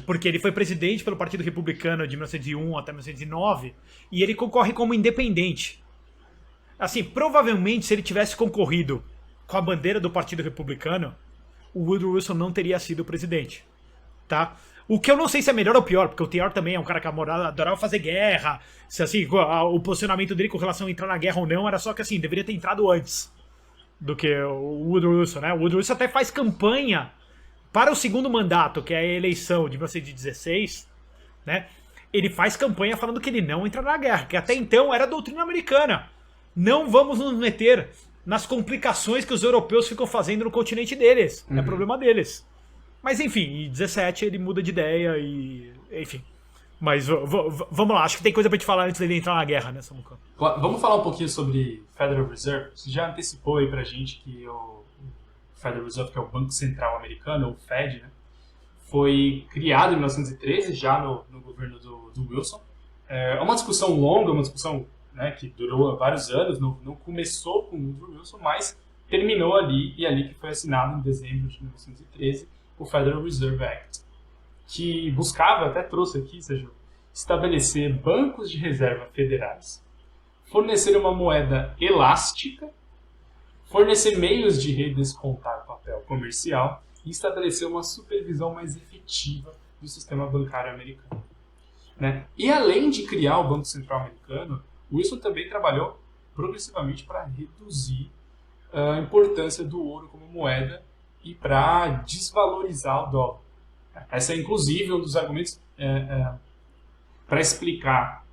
Porque ele foi presidente pelo Partido Republicano de 1901 até 1909 e ele concorre como independente. Assim, provavelmente se ele tivesse concorrido com a bandeira do Partido Republicano, o Woodrow Wilson não teria sido presidente, tá? O que eu não sei se é melhor ou pior, porque o TR também é um cara que adorava fazer guerra. Se, assim, o posicionamento dele com relação a entrar na guerra ou não era só que, assim, deveria ter entrado antes do que o Woodrow Wilson, né? O Woodrow Wilson até faz campanha para o segundo mandato, que é a eleição de 1916, né? Ele faz campanha falando que ele não entra na guerra, que até então era a doutrina americana. Não vamos nos meter nas complicações que os europeus ficam fazendo no continente deles. É problema deles. Mas enfim, em 17 ele muda de ideia e... Enfim. Mas vamos lá, acho que tem coisa pra gente falar antes dele entrar na guerra, né, Samuca? Vamos falar um pouquinho sobre Federal Reserve. Você já antecipou aí pra gente que o Federal Reserve, que é o Banco Central Americano, o Fed, né, foi criado em 1913, já no governo do Wilson. É uma discussão longa, uma discussão, né, que durou vários anos, não começou com o Wilson, mas terminou ali, e ali que foi assinado em dezembro de 1913, o Federal Reserve Act, que buscava, até trouxe aqui, Sérgio, estabelecer bancos de reserva federais, fornecer uma moeda elástica, fornecer meios de redescontar papel comercial e estabelecer uma supervisão mais efetiva do sistema bancário americano. Né? E além de criar o Banco Central Americano, Wilson também trabalhou progressivamente para reduzir a importância do ouro como moeda e para desvalorizar o dólar. Esse é, inclusive, um dos argumentos para explicar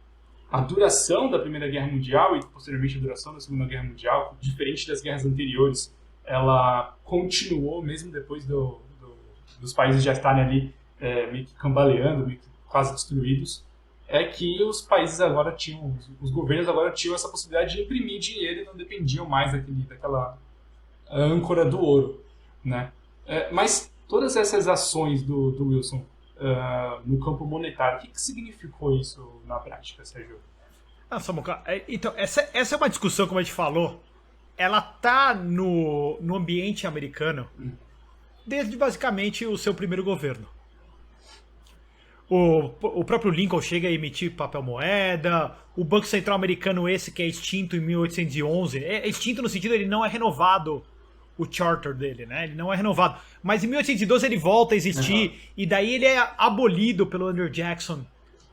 a duração da Primeira Guerra Mundial e, posteriormente, a duração da Segunda Guerra Mundial, diferente das guerras anteriores, ela continuou mesmo depois dos países já estarem ali meio que cambaleando, meio que quase destruídos, é que os países agora tinham, os governos agora tinham essa possibilidade de imprimir dinheiro e não dependiam mais daquela âncora do ouro, né? Mas todas essas ações do Wilson no campo monetário, o que significou isso na prática, Sérgio? Samuca, então, essa é uma discussão, como a gente falou, ela tá no ambiente americano desde basicamente o seu primeiro governo, o próprio Lincoln chega a emitir papel moeda, o Banco Central Americano esse que é extinto em 1811, é extinto no sentido ele não é renovado o charter dele, né? Ele não é renovado. Mas em 1812 ele volta a existir e daí ele é abolido pelo Andrew Jackson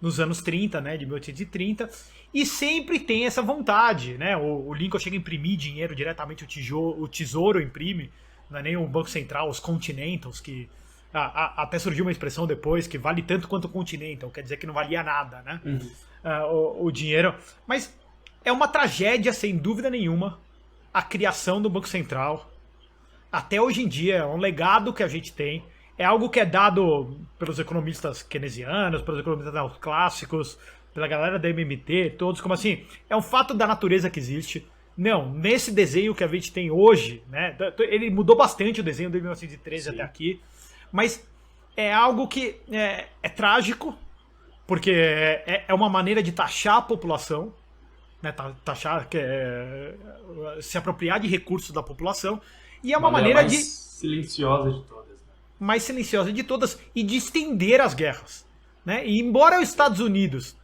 nos anos 30, né? De 1830 e sempre tem essa vontade, né? O Lincoln chega a imprimir dinheiro diretamente, o Tesouro imprime, não é nem o Banco Central, os Continentals que até surgiu uma expressão depois que vale tanto quanto o Continental, quer dizer que não valia nada, né? O dinheiro. Mas é uma tragédia, sem dúvida nenhuma, a criação do Banco Central. Até hoje em dia, é um legado que a gente tem. É algo que é dado pelos economistas keynesianos, pelos economistas clássicos, pela galera da MMT, todos como assim. É um fato da natureza que existe. Não, nesse desenho que a gente tem hoje, né? Ele mudou bastante o desenho de 1913 até aqui. Mas é algo que é trágico, porque é uma maneira de taxar a população, né? Taxar, se apropriar de recursos da população, e é uma maneira mais silenciosa de todas. Né? Mais silenciosa de todas, e de estender as guerras. Né? E embora os Estados Unidos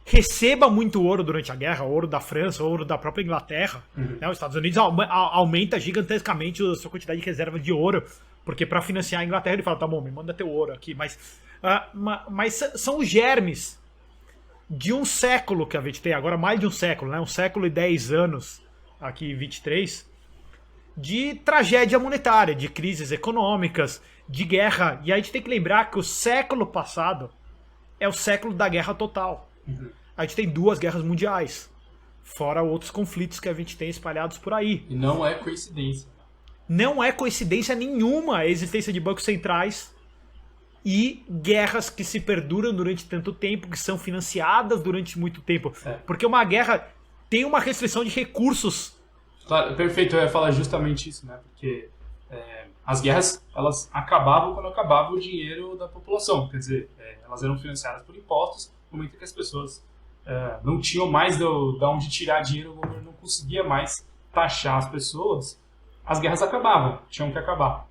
receba muito ouro durante a guerra, ouro da França, ouro da própria Inglaterra, né? Os Estados Unidos aumenta gigantescamente a sua quantidade de reserva de ouro, porque para financiar a Inglaterra ele fala, tá bom, me manda teu ouro aqui, mas são os germes de um século que a gente tem, agora mais de um século, né? 1 século e 10 anos, aqui 23, de tragédia monetária, de crises econômicas, de guerra, e a gente tem que lembrar que o século passado é o século da guerra total. A gente tem 2 guerras mundiais, fora outros conflitos que a gente tem espalhados por aí. E não é coincidência. Não é coincidência nenhuma a existência de bancos centrais e guerras que se perduram durante tanto tempo, que são financiadas durante muito tempo. Porque uma guerra tem uma restrição de recursos. Claro, perfeito, eu ia falar justamente isso, né? Porque as guerras, elas acabavam quando acabava o dinheiro da população. Quer dizer, elas eram financiadas por impostos, no momento que as pessoas não tinham mais de onde tirar dinheiro, o governo não conseguia mais taxar as pessoas, as guerras acabavam, tinham que acabar.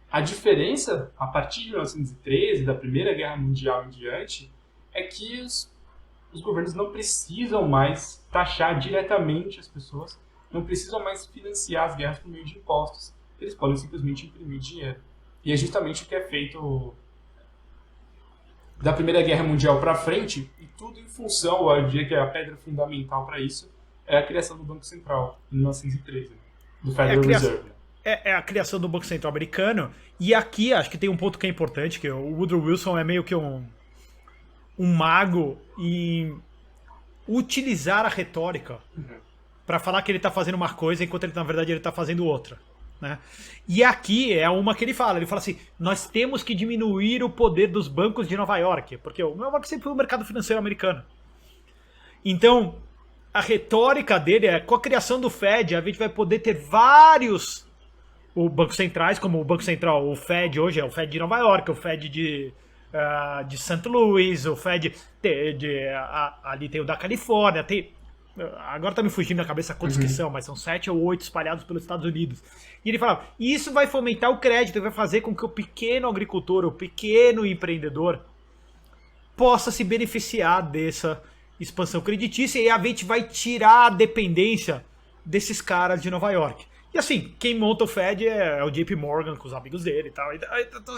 A diferença, a partir de 1913, da Primeira Guerra Mundial em diante, é que os governos não precisam mais taxar diretamente as pessoas, não precisam mais financiar as guerras por meio de impostos. Eles podem simplesmente imprimir dinheiro. E é justamente o que é feito da Primeira Guerra Mundial para frente, e tudo em função, eu diria que a pedra fundamental para isso é a criação do Banco Central, em 1913, do Federal Reserve. É a criação do Banco Central americano, e aqui acho que tem um ponto que é importante, que o Woodrow Wilson é meio que um mago em utilizar a retórica para falar que ele está fazendo uma coisa, enquanto na verdade ele está fazendo outra. Né? E aqui é uma que ele fala assim, nós temos que diminuir o poder dos bancos de Nova York, porque o Nova York sempre foi o mercado financeiro americano. Então, a retórica dele é, com a criação do Fed, a gente vai poder ter vários bancos centrais, como o Banco Central, o Fed hoje é o Fed de Nova York, o Fed de St. Louis, o Fed ali tem o da Califórnia, agora tá me fugindo da cabeça quantos que são, mas são 7 ou 8 espalhados pelos Estados Unidos. E ele falava, isso vai fomentar o crédito, vai fazer com que o pequeno agricultor, o pequeno empreendedor possa se beneficiar dessa expansão creditícia, e a gente vai tirar a dependência desses caras de Nova York. E assim, quem monta o Fed é o JP Morgan com os amigos dele e tal. Então,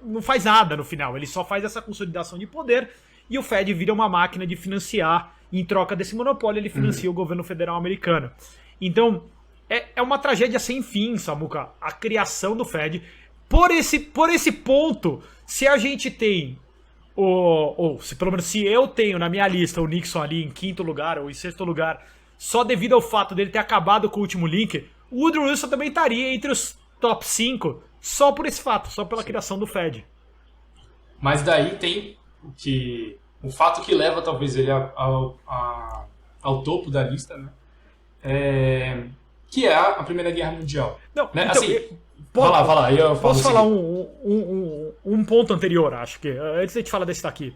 não faz nada no final, ele só faz essa consolidação de poder, e o Fed vira uma máquina de financiar. Em troca desse monopólio, ele financia o governo federal americano. Então, é uma tragédia sem fim, Samuca, a criação do Fed. Por esse ponto, se a gente tem, se pelo menos se eu tenho na minha lista o Nixon ali em 5º lugar ou em 6º lugar, só devido ao fato dele ter acabado com o último link, o Woodrow Wilson também estaria entre os top 5, só por esse fato, só pela criação do Fed. Mas daí tem o fato que leva talvez ele ao topo da lista, né? Que é a Primeira Guerra Mundial. Não, né? Então, assim, vai lá. Posso falar um ponto anterior, acho que, antes de a gente falar desse daqui.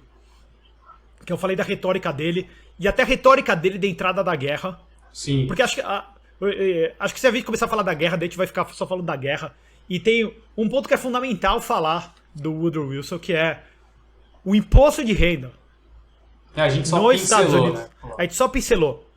Que eu falei da retórica dele, e até a retórica dele da entrada da guerra. Sim. Porque acho que se a gente começar a falar da guerra, daí a gente vai ficar só falando da guerra. E tem um ponto que é fundamental falar do Woodrow Wilson, que é o imposto de renda A gente só nos Estados pincelou, Unidos, né? a gente só pincelou.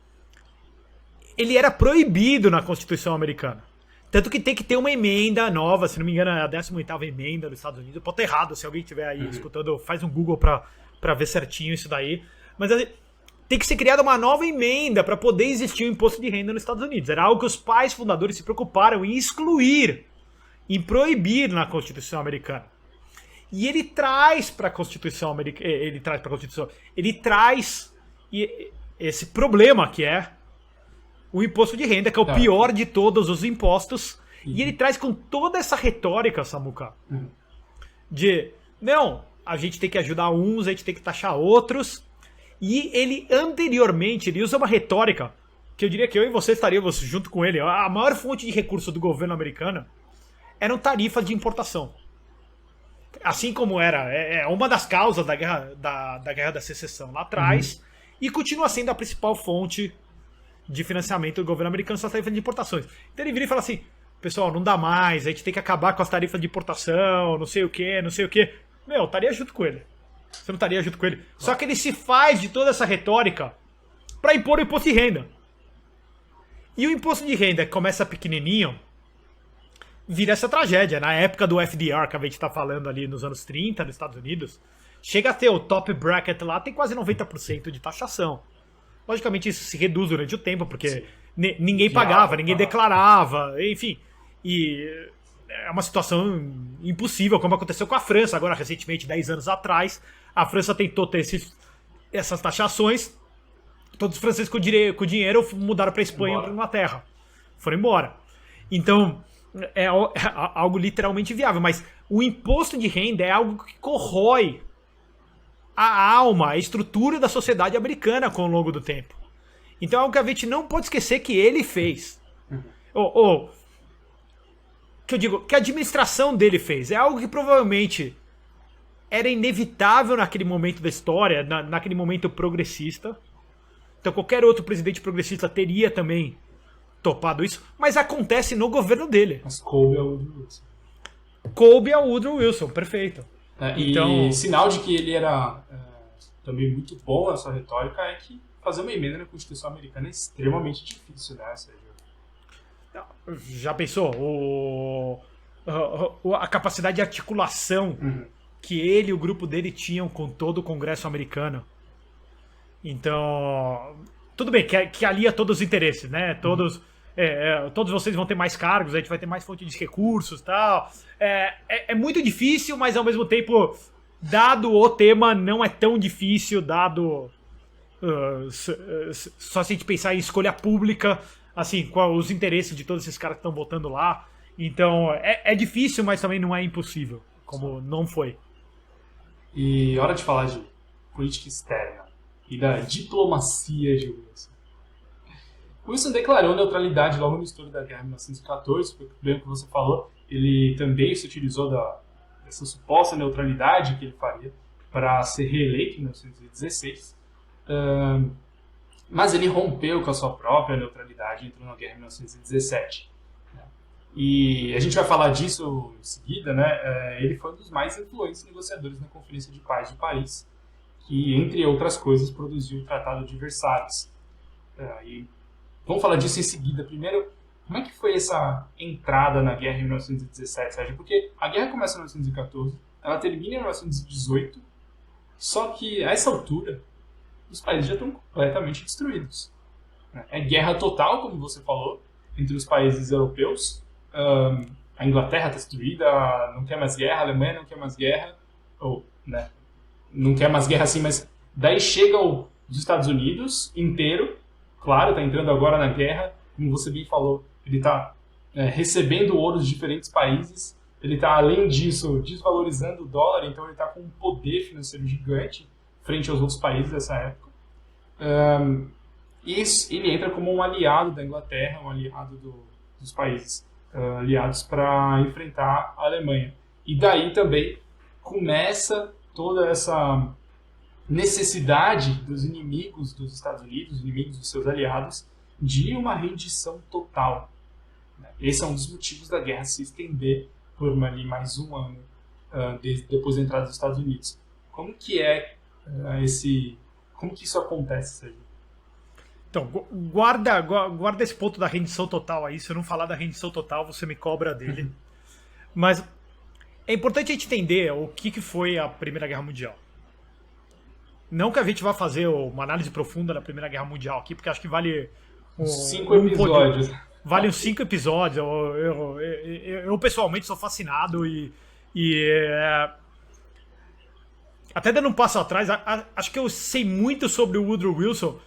Ele era proibido na Constituição americana. Tanto que tem que ter uma emenda nova, se não me engano, é a 18ª emenda dos Estados Unidos. Eu posso estar errado, se alguém estiver aí escutando, faz um Google pra ver certinho isso daí. Mas assim, tem que ser criada uma nova emenda para poder existir o imposto de renda nos Estados Unidos. Era algo que os pais fundadores se preocuparam em excluir, em proibir na Constituição americana. E ele traz para a Constituição americana, ele traz esse problema que é o imposto de renda, que é o pior de todos os impostos, e ele traz com toda essa retórica, Samuca, de, não, a gente tem que ajudar uns, a gente tem que taxar outros, e ele, anteriormente, ele usa uma retórica, que eu diria que eu e você estaríamos junto com ele, a maior fonte de recurso do governo americano eram tarifas de importação. Assim como era uma das causas da Guerra da Secessão lá atrás, e continua sendo a principal fonte de financiamento do governo americano, são as tarifas de importações. Então ele vira e fala assim, pessoal, não dá mais, a gente tem que acabar com as tarifas de importação, não sei o que, não sei o que. Meu, eu estaria junto com ele. Você não estaria junto com ele. Só que ele se faz de toda essa retórica para impor o imposto de renda. E o imposto de renda que começa pequenininho, vira essa tragédia. Na época do FDR, que a gente tá falando ali nos anos 30, nos Estados Unidos, chega a ter o top bracket lá, tem quase 90% de taxação. Logicamente isso se reduz durante o tempo, porque ninguém pagava, ninguém declarava, enfim. E é uma situação impossível, como aconteceu com a França, agora recentemente, 10 anos atrás. A França tentou ter essas taxações, todos os franceses com dinheiro mudaram para a Espanha ou para a Inglaterra. Foram embora. Então, é algo literalmente viável, mas o imposto de renda é algo que corrói a alma, a estrutura da sociedade americana com o longo do tempo. Então é algo que a gente não pode esquecer que ele fez. Que eu digo, que a administração dele fez. É algo que provavelmente era inevitável naquele momento da história, naquele momento progressista. Então qualquer outro presidente progressista teria também topado isso, mas acontece no governo dele. Mas coube ao Woodrow Wilson. Coube ao Woodrow Wilson, perfeito. Então, sinal de que ele era também muito bom nessa retórica é que fazer uma emenda na Constituição americana é extremamente difícil, né, Sérgio? Já pensou? A capacidade de articulação que ele e o grupo dele tinham com todo o Congresso americano. Então, tudo bem, que alia todos os interesses, né? Todos vocês vão ter mais cargos, a gente vai ter mais fonte de recursos e tal. É muito difícil, mas ao mesmo tempo, dado o tema, não é tão difícil, dado... só se a gente pensar em escolha pública, assim, qual os interesses de todos esses caras que estão votando lá. Então, é difícil, mas também não é impossível, como não foi. E hora de falar de política externa e da diplomacia de Wilson. Wilson declarou neutralidade logo no estouro da guerra de 1914, foi bem o que você falou. Ele também se utilizou dessa suposta neutralidade que ele faria para ser reeleito em 1916. Mas ele rompeu com a sua própria neutralidade e entrou na guerra em 1917. E a gente vai falar disso em seguida, né? Ele foi um dos mais influentes negociadores na Conferência de Paz de Paris, que, entre outras coisas, produziu o Tratado de Versalhes. E vamos falar disso em seguida. Primeiro, como é que foi essa entrada na guerra em 1917, Sérgio? Porque a guerra começa em 1914, ela termina em 1918, só que, a essa altura, os países já estão completamente destruídos. É guerra total, como você falou, entre os países europeus. A Inglaterra está destruída, não quer mais guerra, a Alemanha não quer mais guerra, não quer mais guerra assim, mas daí chega os Estados Unidos inteiro, claro, está entrando agora na guerra, como você bem falou, ele está recebendo ouro de diferentes países, ele está, além disso, desvalorizando o dólar, então ele está com um poder financeiro gigante frente aos outros países dessa época. E ele entra como um aliado da Inglaterra, um aliado dos países aliados para enfrentar a Alemanha. E daí também começa toda essa necessidade dos inimigos dos Estados Unidos, inimigos dos seus aliados, de uma rendição total. Esse é um dos motivos da guerra se estender por mais um ano depois da entrada dos Estados Unidos. Como que é esse... Como que isso acontece, Sérgio? Então, guarda esse ponto da rendição total aí. Se eu não falar da rendição total, você me cobra dele. Mas é importante a gente entender o que foi a Primeira Guerra Mundial. Não que a gente vá fazer uma análise profunda da Primeira Guerra Mundial aqui, porque acho que vale 5 episódios. Vale uns 5 episódios. Eu pessoalmente sou fascinado até dando um passo atrás, acho que eu sei muito sobre o Woodrow Wilson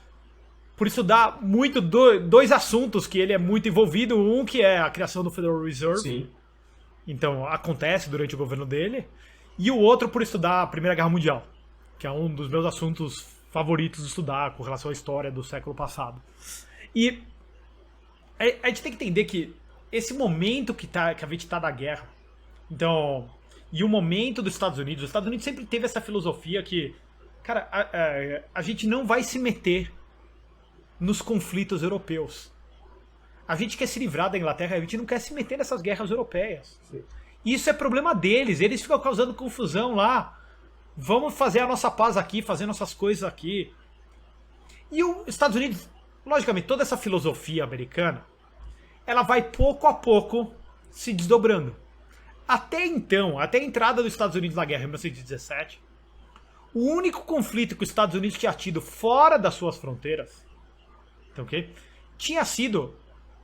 por estudar muito dois assuntos que ele é muito envolvido. Um que é a criação do Federal Reserve. Sim. Então, acontece durante o governo dele. E o outro por estudar a Primeira Guerra Mundial, que é um dos meus assuntos favoritos de estudar com relação à história do século passado. E a gente tem que entender que esse momento que a gente está da guerra, então, e o momento dos Estados Unidos sempre teve essa filosofia que, cara, a gente não vai se meter nos conflitos europeus. A gente quer se livrar da Inglaterra, a gente não quer se meter nessas guerras europeias. Sim. Isso é problema deles, eles ficam causando confusão lá. Vamos fazer a nossa paz aqui, fazer nossas coisas aqui. E os Estados Unidos, logicamente, toda essa filosofia americana, ela vai pouco a pouco se desdobrando. Até então, até a entrada dos Estados Unidos na guerra em 1917, o único conflito que os Estados Unidos tinha tido fora das suas fronteiras, então, tinha sido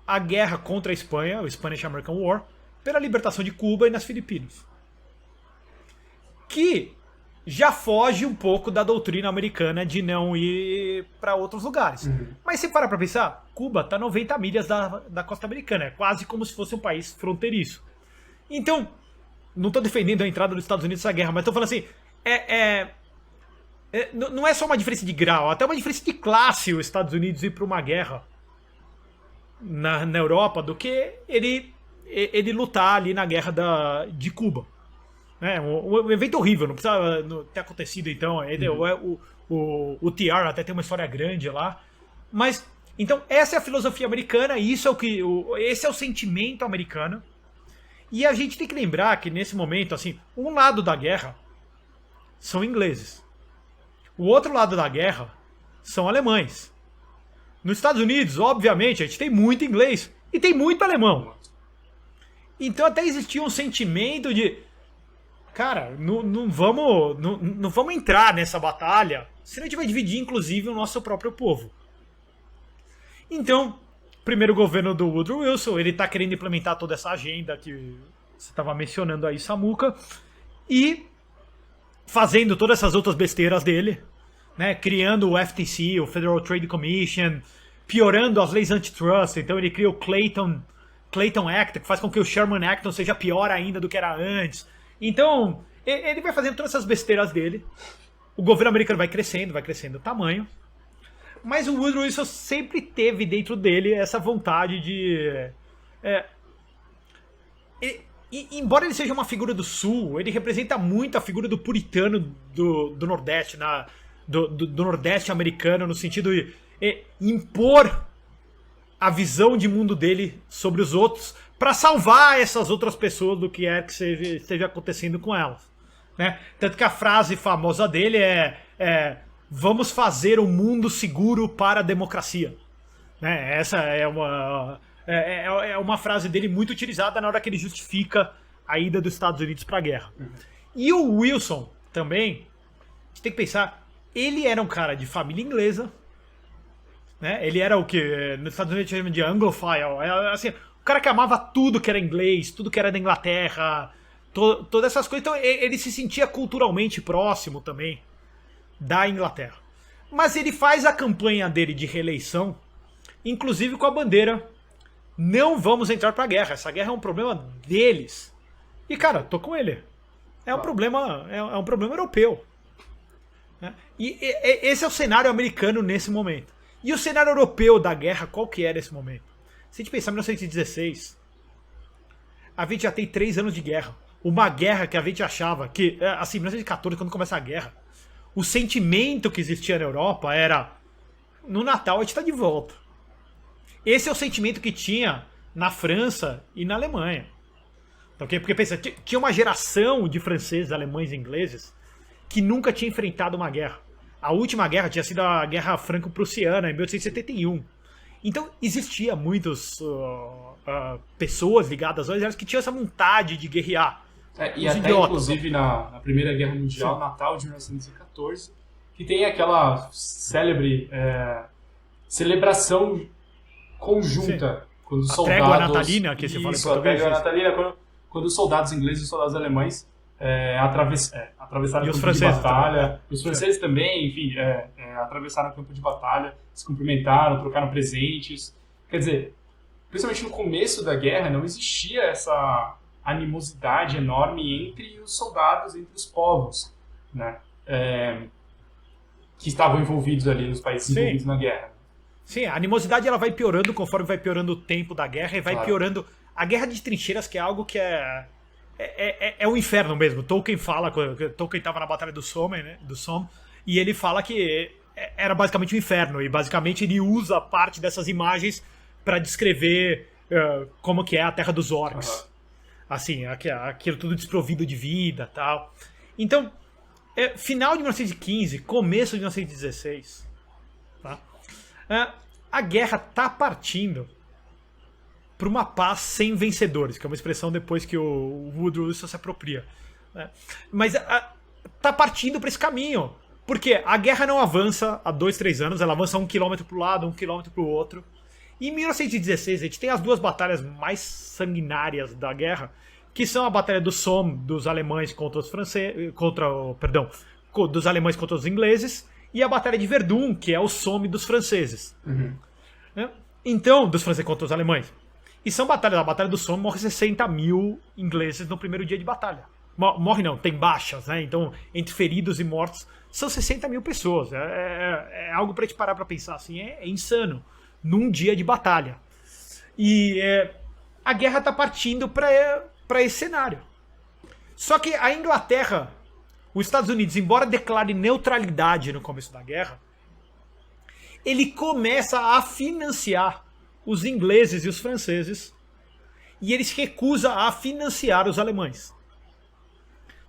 a guerra contra a Espanha, o Spanish-American War, pela libertação de Cuba e nas Filipinas. Que já foge um pouco da doutrina americana de não ir para outros lugares. Uhum. Mas se parar para pensar, Cuba está a 90 milhas da costa americana, é quase como se fosse um país fronteiriço. Então, não estou defendendo a entrada dos Estados Unidos nessa guerra, mas estou falando assim, não é só uma diferença de grau, até uma diferença de classe os Estados Unidos ir para uma guerra na Europa do que ele lutar ali na guerra de Cuba. É um evento horrível, não precisava ter acontecido então. O TR até tem uma história grande lá. Mas, então, essa é a filosofia americana, e isso é esse é o sentimento americano. E a gente tem que lembrar que nesse momento, assim, um lado da guerra são ingleses. O outro lado da guerra são alemães. Nos Estados Unidos, obviamente, a gente tem muito inglês e tem muito alemão. Então até existia um sentimento de, cara, não vamos entrar nessa batalha, senão a gente vai dividir, inclusive, o nosso próprio povo. Então, primeiro governo do Woodrow Wilson, ele está querendo implementar toda essa agenda que você estava mencionando aí, Samuca, e fazendo todas essas outras besteiras dele, né, criando o FTC, o Federal Trade Commission, piorando as leis antitrust. Então ele cria o Clayton Act, que faz com que o Sherman Act seja pior ainda do que era antes. Então, ele vai fazendo todas essas besteiras dele. O governo americano vai crescendo o tamanho. Mas o Woodrow Wilson sempre teve dentro dele essa vontade de... embora ele seja uma figura do Sul, ele representa muito a figura do puritano do Nordeste, do Nordeste americano, no sentido de impor a visão de mundo dele sobre os outros para salvar essas outras pessoas do que é que esteja acontecendo com elas, né? Tanto que a frase famosa dele é vamos fazer um mundo seguro para a democracia, né? Essa é uma frase dele muito utilizada na hora que ele justifica a ida dos Estados Unidos para a guerra. E o Wilson também, a gente tem que pensar, ele era um cara de família inglesa, né? Ele era o que nos Estados Unidos chama de anglophile, assim, o cara que amava tudo que era inglês, tudo que era da Inglaterra, todas essas coisas. Então ele se sentia culturalmente próximo também da Inglaterra. Mas ele faz a campanha dele de reeleição, inclusive com a bandeira: não vamos entrar pra guerra, essa guerra é um problema deles. E cara, tô com ele. É um problema europeu, né? E esse é o cenário americano nesse momento. E o cenário europeu da guerra, qual que era esse momento? Se a gente pensar em 1916, a gente já tem 3 anos de guerra. Uma guerra que a gente achava que, assim, em 1914, quando começa a guerra, o sentimento que existia na Europa era: no Natal a gente tá de volta. Esse é o sentimento que tinha na França e na Alemanha. Okay? Porque pensa, tinha uma geração de franceses, alemães e ingleses que nunca tinha enfrentado uma guerra. A última guerra tinha sido a Guerra Franco-Prussiana, em 1871. Então, existia muitas pessoas ligadas ao exército que tinham essa vontade de guerrear. E até, idiotas, inclusive, na Primeira Guerra Mundial, sim, Natal de 1914, que tem aquela célebre celebração conjunta, sim, quando os soldados... A trégua natalina, que você fala em português. A trégua natalina, quando os soldados ingleses e os soldados alemães atravessaram o campo de batalha. Também. Os franceses também, enfim, atravessaram o campo de batalha, se cumprimentaram, trocaram presentes. Quer dizer, principalmente no começo da guerra, não existia essa animosidade enorme entre os soldados, entre os povos, né? Que estavam envolvidos ali nos países, sim, envolvidos na guerra. Sim, a animosidade ela vai piorando conforme vai piorando o tempo da guerra e vai, claro, piorando. A guerra de trincheiras, que é algo que é um inferno mesmo. Tolkien fala, Tolkien estava na Batalha do Somme, né, e ele fala que era basicamente um inferno, e basicamente ele usa parte dessas imagens para descrever como que é a Terra dos Orcs. Uhum. Assim, aquilo tudo desprovido de vida, tal. Então, final de 1915, começo de 1916, tá? A guerra tá partindo para uma paz sem vencedores, que é uma expressão depois que o Woodrow Wilson se apropria, né? Mas tá partindo para esse caminho, porque a guerra não avança há 2, 3 anos, ela avança 1 quilômetro para o lado, 1 quilômetro para o outro. E em 1916 a gente tem as duas batalhas mais sanguinárias da guerra, que são a Batalha do Somme dos alemães contra os franceses, dos alemães contra os ingleses, e a Batalha de Verdun, que é o Somme dos franceses. Uhum. Né? Então, dos franceses contra os alemães. E são batalhas. A Batalha do Somme morre 60 mil ingleses no primeiro dia de batalha. Morre não, tem baixas, né? Então, entre feridos e mortos, são 60 mil pessoas. É algo pra gente parar pra pensar assim, é insano. Num dia de batalha. E a guerra tá partindo pra esse cenário. Só que a Inglaterra, os Estados Unidos, embora declare neutralidade no começo da guerra, ele começa a financiar os ingleses e os franceses, e ele se recusa a financiar os alemães.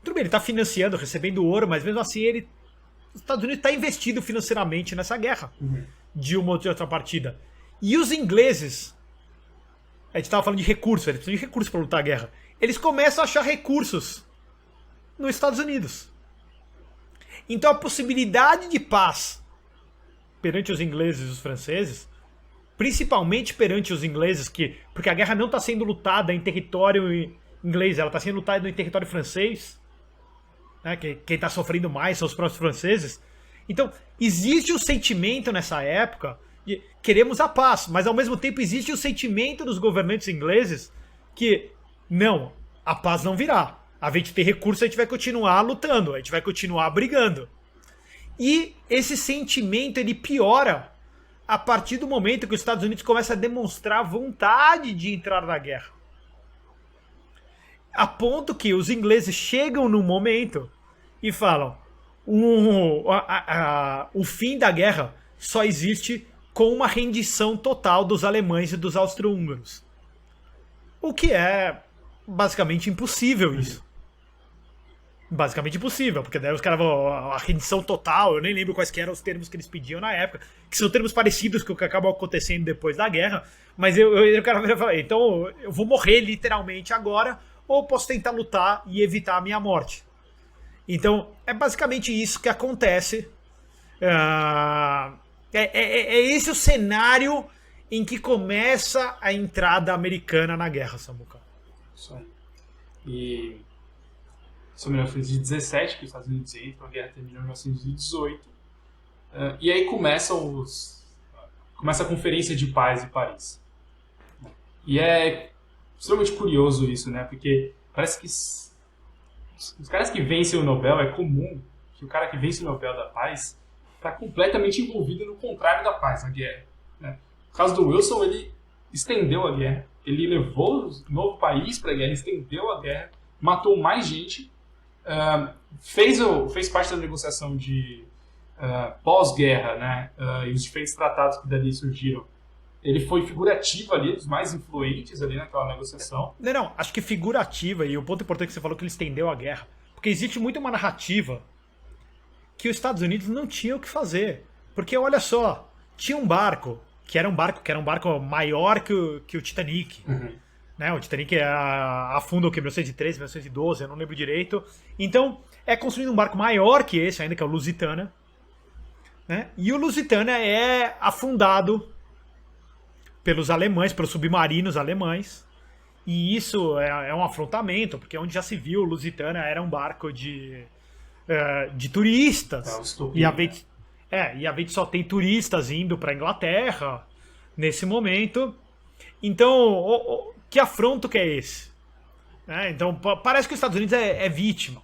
Tudo bem, ele está financiando, recebendo ouro, mas mesmo assim os Estados Unidos está investido financeiramente nessa guerra, uhum, de uma ou de outra partida. E os ingleses, a gente estava falando de recursos, eles precisam de recursos para lutar a guerra. Eles começam a achar recursos nos Estados Unidos. Então a possibilidade de paz perante os ingleses e os franceses, principalmente perante os ingleses, porque a guerra não está sendo lutada em território inglês, ela está sendo lutada em território francês, né? Quem está sofrendo mais são os próprios franceses. Então, existe o sentimento nessa época de queremos a paz, mas ao mesmo tempo existe o sentimento dos governantes ingleses que não, a paz não virá. A gente tem recurso, a gente vai continuar lutando, a gente vai continuar brigando. E esse sentimento ele piora a partir do momento que os Estados Unidos começam a demonstrar vontade de entrar na guerra. A ponto que os ingleses chegam num momento e falam: o fim da guerra só existe com uma rendição total dos alemães e dos austro-húngaros. O que é basicamente impossível isso. Basicamente impossível, porque daí os caras vão, a rendição total, eu nem lembro quais que eram os termos que eles pediam na época, que são termos parecidos com o que acabam acontecendo depois da guerra, mas o cara vai falar: então eu vou morrer literalmente agora, ou posso tentar lutar e evitar a minha morte. Então é basicamente isso que acontece. É esse o cenário em que começa a entrada americana na guerra, Samuca. Isso aí. E foi em 1917 que os Estados Unidos entram, a guerra terminou em 1918. E aí começa a Conferência de Paz de Paris. E é extremamente curioso isso, né? Porque parece que os caras que vencem o Nobel, é comum que o cara que vence o Nobel da Paz está completamente envolvido no contrário da paz, na guerra, né? No caso do Wilson, ele estendeu a guerra, ele levou o novo país para a guerra, estendeu a guerra, matou mais gente, fez parte da negociação de pós-guerra, né? E os diferentes tratados que dali surgiram. Ele foi figurativo ali, dos mais influentes ali naquela negociação. Não, acho que figurativa, e o ponto importante que você falou que ele estendeu a guerra, porque existe muito uma narrativa que os Estados Unidos não tinham o que fazer. Porque, olha só, tinha um barco, que era um barco maior que o Titanic. Né? O Titanic afunda o que? 1913, 1912, eu não lembro direito. Então, é construído um barco maior que esse ainda, que é o Lusitania. Né? E o Lusitania é afundado pelos alemães, pelos submarinos alemães. E isso é um afrontamento, porque onde já se viu, o Lusitania era um barco de turistas. E a vez só tem turistas indo para a Inglaterra nesse momento. Então, que afronto que é esse? Então, parece que os Estados Unidos é vítima.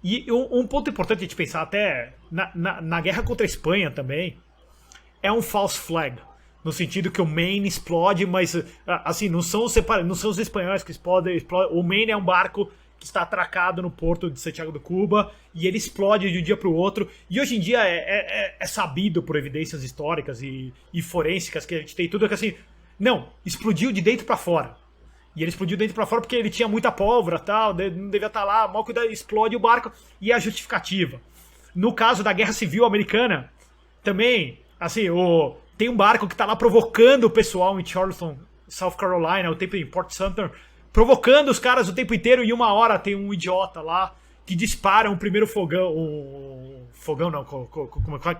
E um ponto importante de pensar até na guerra contra a Espanha também é um false flag. No sentido que o Maine explode, mas assim, não são os espanhóis que explodem. O Maine é um barco que está atracado no porto de Santiago de Cuba e ele explode de um dia para o outro. E hoje em dia é sabido por evidências históricas e forênsicas que a gente tem tudo que assim, não, explodiu de dentro para fora. E ele explodiu dentro para fora porque ele tinha muita pólvora, tal, não devia estar lá, mal cuidado, explode o barco e é a justificativa. No caso da Guerra Civil Americana, também, assim, tem um barco que está lá provocando o pessoal em Charleston, South Carolina, o tempo em Port Sumter, provocando os caras o tempo inteiro, e uma hora tem um idiota lá que dispara um primeiro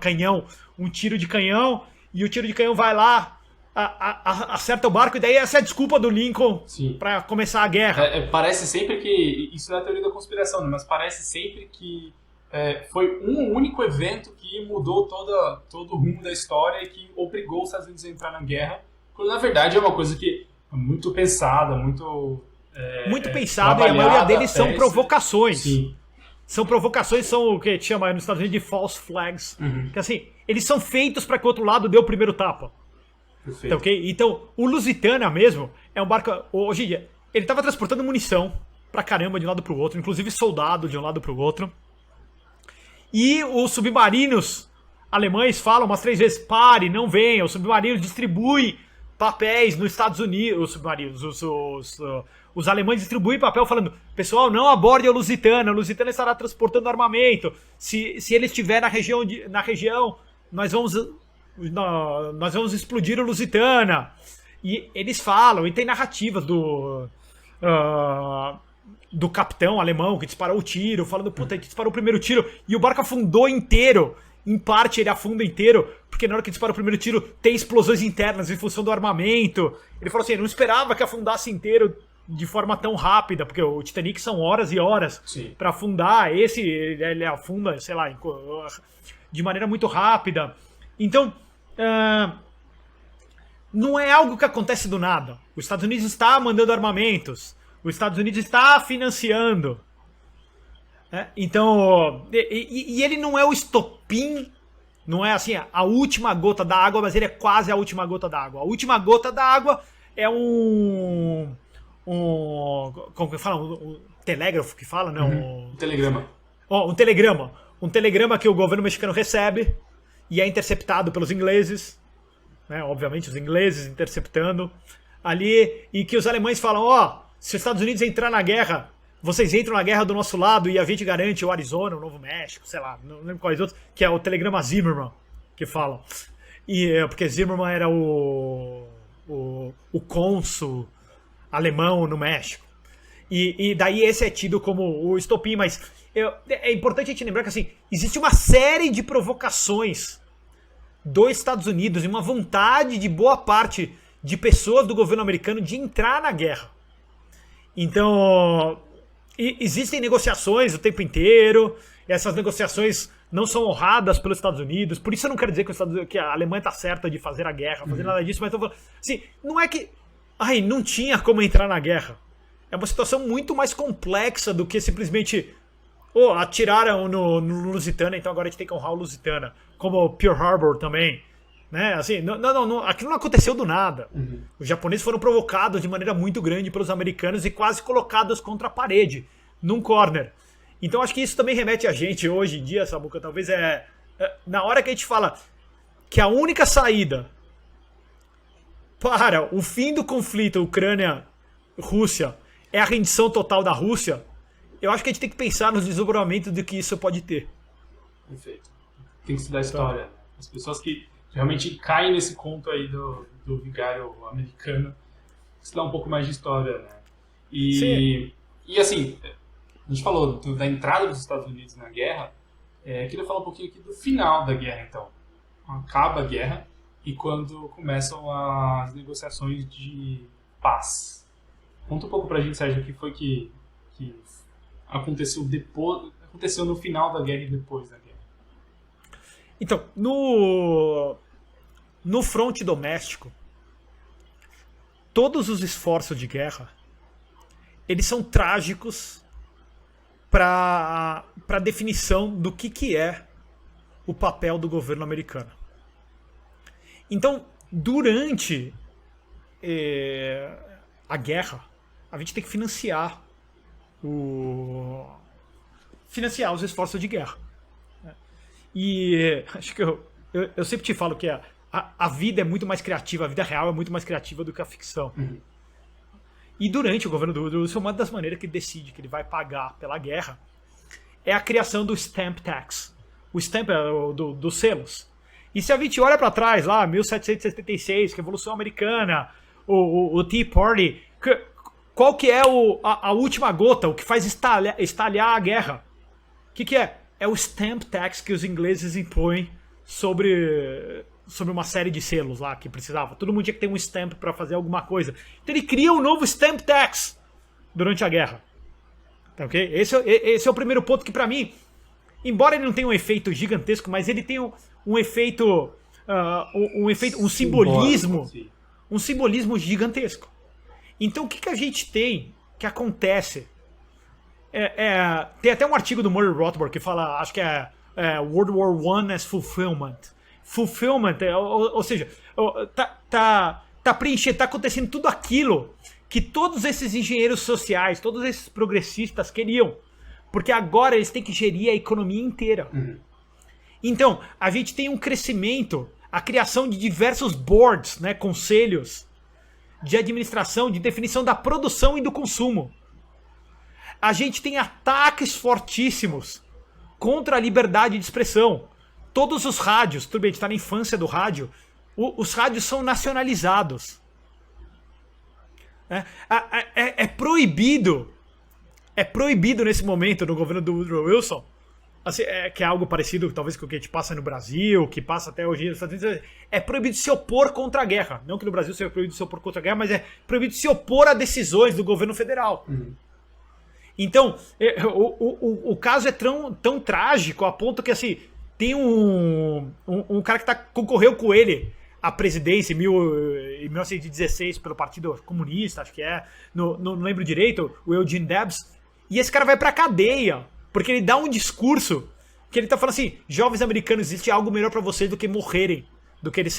canhão, um tiro de canhão, e o tiro de canhão vai lá, acerta o barco, e daí essa é a desculpa do Lincoln para começar a guerra. Parece sempre que, isso não é teoria da conspiração, mas parece sempre que foi um único evento que mudou todo o rumo da história e que obrigou os Estados Unidos a entrar na guerra, quando na verdade é uma coisa que é muito pensada, muito pensada, e a maioria deles são provocações. Sim. São provocações, são o que chama nos Estados Unidos de false flags. Que assim, eles são feitos para que o outro lado dê o primeiro tapa. Perfeito. Okay? Então, o Lusitania mesmo é um barco. Hoje em dia, ele estava transportando munição pra caramba de um lado pro outro, inclusive soldado de um lado pro outro. E os submarinos alemães falam umas 3 vezes: pare, não venha. Os submarinos distribuem papéis nos Estados Unidos. Os submarinos, os alemães distribuem papel falando: pessoal, não aborde a Lusitania. A Lusitania estará transportando armamento. Se ele estiver na região, nós vamos explodir o Lusitania. E eles falam, e tem narrativas do capitão alemão que disparou o tiro, falando, puta, que disparou o primeiro tiro, e o barco afundou inteiro. Em parte ele afunda inteiro, porque na hora que dispara o primeiro tiro tem explosões internas em função do armamento. Ele falou assim, não esperava que afundasse inteiro de forma tão rápida, porque o Titanic são horas e horas para afundar. Esse ele afunda, sei lá, de maneira muito rápida. Então, não é algo que acontece do nada. Os Estados Unidos está mandando armamentos, os Estados Unidos está financiando. Então, e ele não é o estopim, não é assim a última gota da água, mas ele é quase a última gota da água. A última gota da água é como que fala? Um telégrafo que fala, né? Um telegrama. Um telegrama. Um telegrama que o governo mexicano recebe e é interceptado pelos ingleses, né? Obviamente os ingleses interceptando ali, e que os alemães falam, se os Estados Unidos entrar na guerra, vocês entram na guerra do nosso lado e a gente garante o Arizona, o Novo México, sei lá, não lembro quais outros, que é o telegrama Zimmermann, que falam. Porque Zimmermann era o cônsul alemão no México. E daí esse é tido como o estopim, mas é importante a gente lembrar que assim, existe uma série de provocações dos Estados Unidos e uma vontade de boa parte de pessoas do governo americano de entrar na guerra. Então, existem negociações o tempo inteiro, e essas negociações não são honradas pelos Estados Unidos, por isso eu não quero dizer que a Alemanha está certa de fazer a guerra, fazer nada disso, mas eu tô falando, assim, não é que não tinha como entrar na guerra. É uma situação muito mais complexa do que simplesmente atiraram no Lusitania, então agora a gente tem que honrar o Lusitania, como Pearl Harbor também. Né? Assim, não, aquilo não aconteceu do nada. Os japoneses foram provocados de maneira muito grande pelos americanos e quase colocados contra a parede, num corner. Então acho que isso também remete a gente hoje em dia, Samuca, talvez na hora que a gente fala que a única saída para o fim do conflito Ucrânia-Rússia é a rendição total da Rússia, eu acho que a gente tem que pensar nos desdobramentos do que isso pode ter. Perfeito. Tem que estudar história. Né? As pessoas que realmente caem nesse conto aí do vigário americano, estudar um pouco mais de história, né? E assim, a gente falou da entrada dos Estados Unidos na guerra, queria falar um pouquinho aqui do final da guerra, então. Acaba a guerra e quando começam as negociações de paz. Conta um pouco pra gente, Sérgio, o que foi que aconteceu no final da guerra e depois da guerra. Então, no fronte doméstico, todos os esforços de guerra, eles são trágicos para a definição do que é o papel do governo americano. Então, durante a guerra, a gente tem que financiar os esforços de guerra. E acho que eu sempre te falo que a vida é muito mais criativa, a vida real é muito mais criativa do que a ficção. Uhum. E durante o governo do Woodrow Wilson, uma das maneiras que ele decide que ele vai pagar pela guerra é a criação do stamp tax. O stamp é dos selos. E se a gente olha para trás, lá, 1776, Revolução Americana, o Tea Party, qual que é a última gota, o que faz estalhar a guerra? O que é? É o stamp tax que os ingleses impõem sobre uma série de selos lá que precisava. Todo mundo tinha que ter um stamp para fazer alguma coisa. Então ele cria um novo stamp tax durante a guerra. Tá, ok? Esse é o primeiro ponto que, para mim, embora ele não tenha um efeito gigantesco, mas ele tem um efeito, um simbolismo, um simbolismo gigantesco. Então o que a gente tem que acontece? Tem até um artigo do Murray Rothbard que fala, acho que é World War I as Fulfillment. Fulfillment, ou seja, tá preenchendo, tá acontecendo tudo aquilo que todos esses engenheiros sociais, todos esses progressistas queriam. Porque agora eles têm que gerir a economia inteira. Uhum. Então, a gente tem um crescimento, a criação de diversos boards, né, conselhos de administração, de definição da produção e do consumo. A gente tem ataques fortíssimos contra a liberdade de expressão. Todos os rádios, tudo bem, a gente está na infância do rádio, os rádios são nacionalizados. É proibido nesse momento no governo do Woodrow Wilson, assim, que é algo parecido talvez com o que a gente passa no Brasil, que passa até hoje nos Estados Unidos, é proibido se opor contra a guerra. Não que no Brasil seja proibido se opor contra a guerra, mas é proibido se opor a decisões do governo federal. Uhum. Então, o caso é tão trágico a ponto que, assim, tem um cara que concorreu com ele à presidência em 1916 pelo Partido Comunista, acho que não lembro direito, o Eugene Debs, e esse cara vai pra cadeia, porque ele dá um discurso que ele tá falando assim, jovens americanos, existe algo melhor pra vocês do que morrerem, do que eles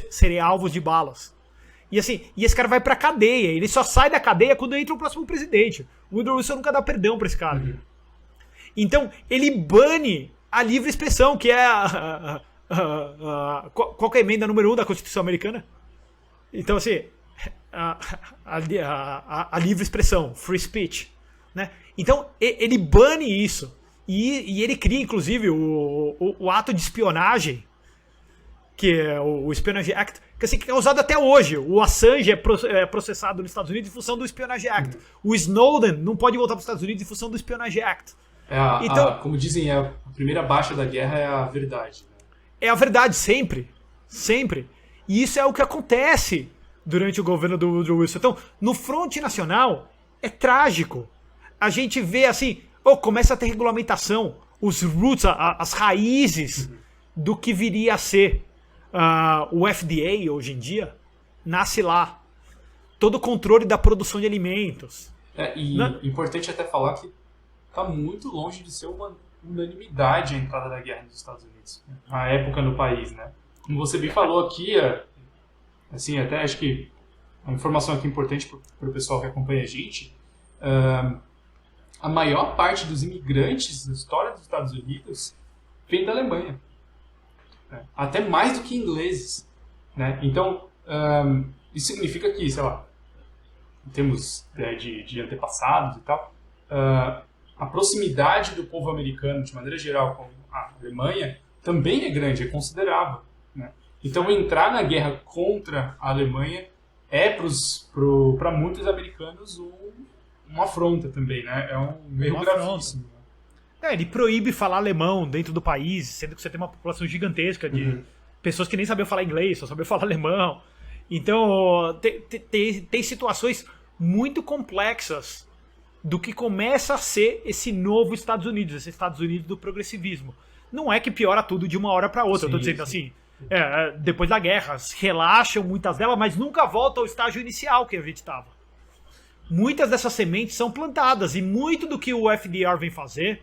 serem alvos de balas. E assim, esse cara vai pra cadeia, ele só sai da cadeia quando entra o próximo presidente. O Woodrow Wilson nunca dá perdão pra esse cara. Uhum. Então, ele bane a livre expressão, que é qual que é a emenda número 1 da Constituição Americana? Então, assim, a livre expressão, free speech, né? Então, ele bane isso. E ele cria, inclusive, o ato de espionagem, que é o Espionage Act, que, assim, que é usado até hoje. O Assange é processado nos Estados Unidos em função do Espionage Act. O Snowden não pode voltar para os Estados Unidos em função do Espionage Act. Então, como dizem, a primeira baixa da guerra é a verdade. Né? É a verdade, sempre. Sempre. E isso é o que acontece durante o governo do Woodrow Wilson. Então, no fronte nacional, é trágico. A gente vê, assim, começa a ter regulamentação, os roots, as raízes do que viria a ser o FDA hoje em dia, nasce lá. Todo o controle da produção de alimentos. Importante até falar que está muito longe de ser uma unanimidade a entrada da guerra nos Estados Unidos, a época no país, né? Como você bem falou aqui, assim, até acho que uma informação aqui importante para o pessoal que acompanha a gente, a maior parte dos imigrantes da história dos Estados Unidos vem da Alemanha, né? Até mais do que ingleses, né? Então, isso significa que, sei lá, em termos de antepassados e tal, a proximidade do povo americano, de maneira geral, a Alemanha também é grande, é considerável, né? Então entrar na guerra contra a Alemanha é para muitos americanos uma afronta também, né? É um erro gravíssimo. Ele proíbe falar alemão dentro do país, sendo que você tem uma população gigantesca de pessoas que nem sabiam falar inglês, só sabiam falar alemão. Então, tem situações muito complexas do que começa a ser esse novo Estados Unidos, esse Estados Unidos do progressivismo. Não é que piora tudo de uma hora para outra, eu tô dizendo assim, depois da guerra, relaxam muitas delas, mas nunca volta ao estágio inicial que a gente estava. Muitas dessas sementes são plantadas e muito do que o FDR vem fazer,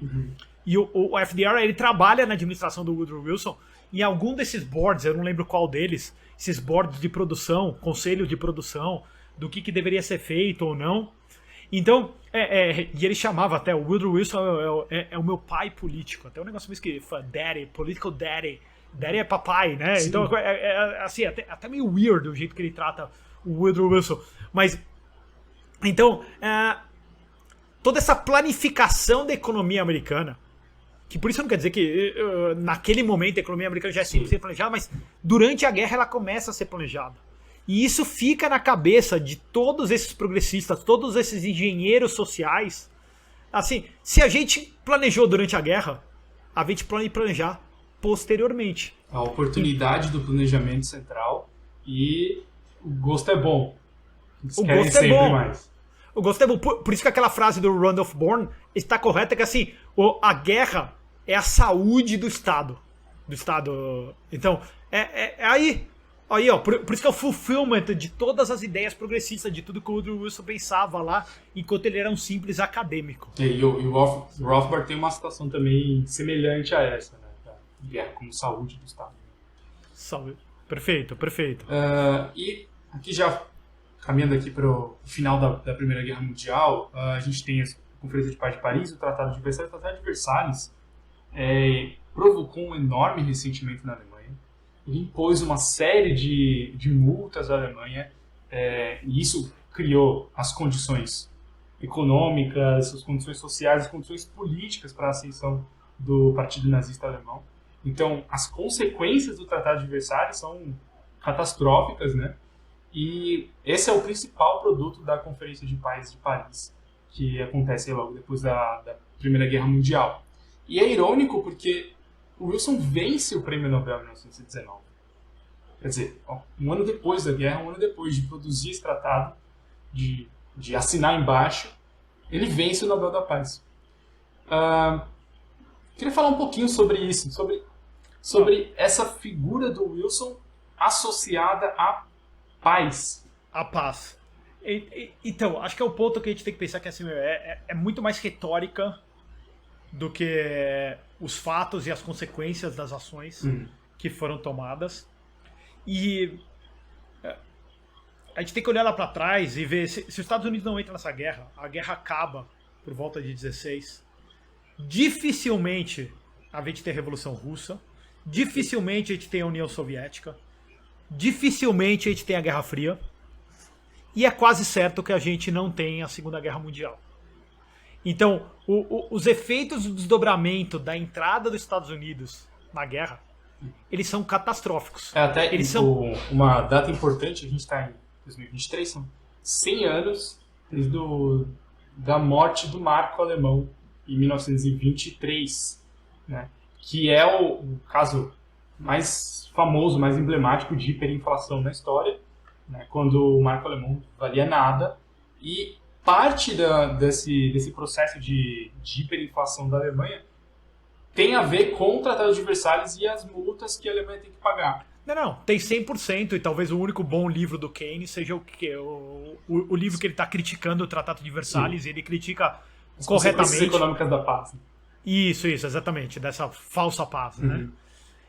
e o FDR ele trabalha na administração do Woodrow Wilson, em algum desses boards, eu não lembro qual deles, esses boards de produção, conselho de produção, do que deveria ser feito ou não. Então, e ele chamava até, o Woodrow Wilson é o meu pai político, até um negócio meio que daddy, political daddy, daddy é papai, né? Sim. Então, assim, até meio weird o jeito que ele trata o Woodrow Wilson, mas... Então, toda essa planificação da economia americana, que por isso não quer dizer que naquele momento a economia americana já é sempre ser planejada, mas durante a guerra ela começa a ser planejada. E isso fica na cabeça de todos esses progressistas, todos esses engenheiros sociais. Assim, se a gente planejou durante a guerra, a gente pode planejar posteriormente. A oportunidade do planejamento central e o gosto é bom. O gosto é bom. Mais. O gosto é bom. Por isso que aquela frase do Randolph Bourne está correta, que assim, a guerra é a saúde do Estado. Então, aí, ó, por isso que é o fulfillment de todas as ideias progressistas, de tudo que o Woodrow Wilson pensava lá, enquanto ele era um simples acadêmico. E o Rothbard tem uma situação também semelhante a essa, né? Da guerra como saúde do Estado. Saúde. Perfeito. E aqui já... Caminhando aqui para o final da Primeira Guerra Mundial, a gente tem a Conferência de Paz de Paris, o Tratado de Versalhes. O Tratado de Versalhes provocou um enorme ressentimento na Alemanha. Ele impôs uma série de multas à Alemanha, e isso criou as condições econômicas, as condições sociais, as condições políticas para a ascensão do Partido Nazista Alemão. Então, as consequências do Tratado de Versalhes são catastróficas, né? E esse é o principal produto da Conferência de Paz de Paris, que acontece logo depois da Primeira Guerra Mundial. E é irônico porque o Wilson vence o Prêmio Nobel em 1919. Quer dizer, um ano depois da guerra, um ano depois de produzir esse tratado, de assinar embaixo, ele vence o Nobel da Paz. Queria falar um pouquinho sobre isso, sobre essa figura do Wilson associada à paz. A paz. Então, acho que é o ponto que a gente tem que pensar que assim, é muito mais retórica do que os fatos e as consequências das ações que foram tomadas. E a gente tem que olhar lá para trás e ver se os Estados Unidos não entram nessa guerra, a guerra acaba por volta de 16. Dificilmente a gente tem a Revolução Russa, dificilmente a gente tem a União Soviética, dificilmente a gente tem a Guerra Fria, e é quase certo que a gente não tem a Segunda Guerra Mundial. Então, os efeitos do desdobramento da entrada dos Estados Unidos na guerra, eles são catastróficos. Eles são uma data importante, a gente está em 2023, são 100 anos desde da morte do Marco Alemão, em 1923, né? Que é o caso mais famoso, mais emblemático de hiperinflação na história, né? Quando o Marco Alemão valia nada, e parte desse processo de hiperinflação da Alemanha tem a ver com o Tratado de Versalhes e as multas que a Alemanha tem que pagar. Não, tem 100%, e talvez o único bom livro do Keynes seja o livro que ele está criticando o Tratado de Versalhes. Sim. E ele critica as corretamente consequências econômicas da paz. Isso, exatamente, dessa falsa paz, né?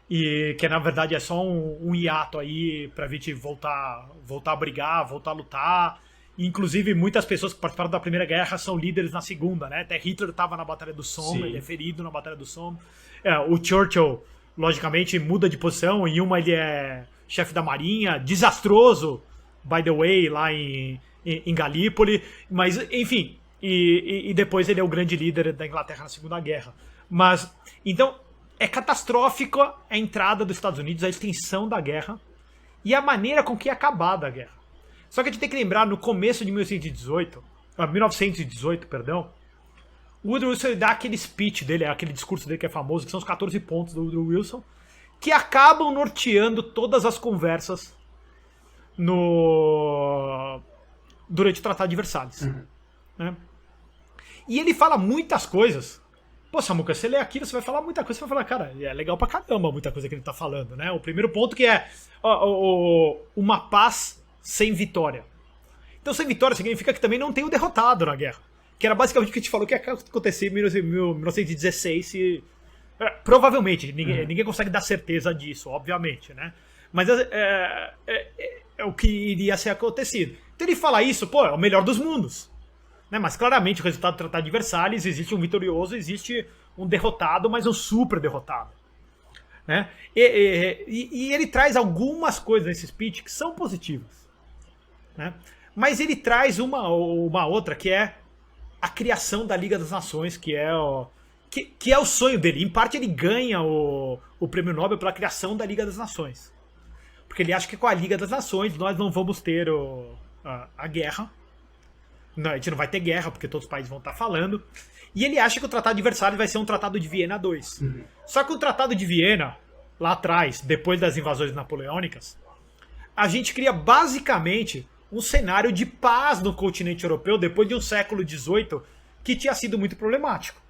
E que na verdade é só um hiato aí pra gente voltar a brigar, voltar a lutar. E, inclusive, muitas pessoas que participaram da Primeira Guerra são líderes na Segunda, né? Até Hitler estava na Batalha do Somme, ele é ferido na Batalha do Somme. O Churchill, logicamente, muda de posição, em uma ele é chefe da Marinha, desastroso, by the way, lá em Galípoli, mas, enfim, e depois ele é o grande líder da Inglaterra na Segunda Guerra. Mas, então, é catastrófica a entrada dos Estados Unidos, a extensão da guerra e a maneira com que é acabada a guerra. Só que a gente tem que lembrar, no começo de 1918, perdão, o Woodrow Wilson dá aquele speech dele, aquele discurso dele que é famoso, que são os 14 pontos do Woodrow Wilson, que acabam norteando todas as conversas durante o Tratado de Versalhes. Né? E ele fala muitas coisas. Pô, Samuca, você lê aquilo, você vai falar muita coisa, você vai falar, cara, é legal pra caramba muita coisa que ele tá falando, né? O primeiro ponto que é uma paz sem vitória. Então, sem vitória significa que também não tem o derrotado na guerra. Que era basicamente o que a gente falou que ia acontecer em 1916 e... provavelmente, ninguém consegue dar certeza disso, obviamente, né? Mas é o que iria ser acontecido. Então ele fala isso, pô, é o melhor dos mundos. Né? Mas claramente o resultado do Tratado de Versalhes, existe um vitorioso, existe um derrotado, mas um super derrotado. Né? E ele traz algumas coisas nesse speech que são positivas. Né? Mas ele traz uma outra que é a criação da Liga das Nações, que é o sonho dele. Em parte ele ganha o prêmio Nobel pela criação da Liga das Nações. Porque ele acha que com a Liga das Nações nós não vamos ter a guerra. Não, a gente não vai ter guerra, porque todos os países vão estar falando. E ele acha que o Tratado de Versalhes vai ser um Tratado de Viena 2. Só que o Tratado de Viena, lá atrás, depois das invasões napoleônicas, a gente cria basicamente um cenário de paz no continente europeu depois de um século XVIII que tinha sido muito problemático.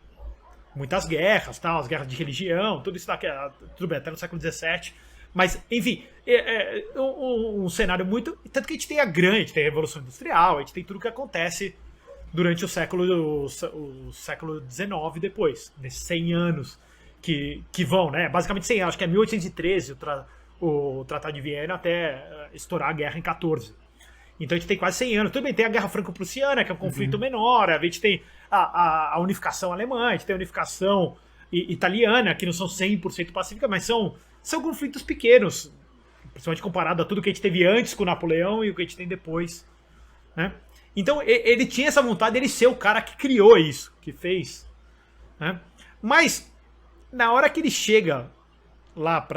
Muitas guerras, tal, as guerras de religião, tudo isso daqui, tudo bem, até no século XVII. Mas, enfim, um cenário muito... Tanto que a gente tem a Revolução Industrial, a gente tem tudo que acontece durante o século XIX depois, nesses 100 anos que vão, né? Basicamente 100 anos, acho que é 1813 o Tratado de Viena até estourar a guerra em 14. Então a gente tem quase 100 anos. Tudo bem, tem a Guerra Franco-Prussiana, que é um conflito menor, a gente tem a unificação alemã, a gente tem a unificação italiana, que não são 100% pacíficas, mas são conflitos pequenos, principalmente comparado a tudo que a gente teve antes com o Napoleão e o que a gente tem depois. Né? Então ele tinha essa vontade de ele ser o cara que criou isso, que fez. Né? Mas, na hora que ele chega lá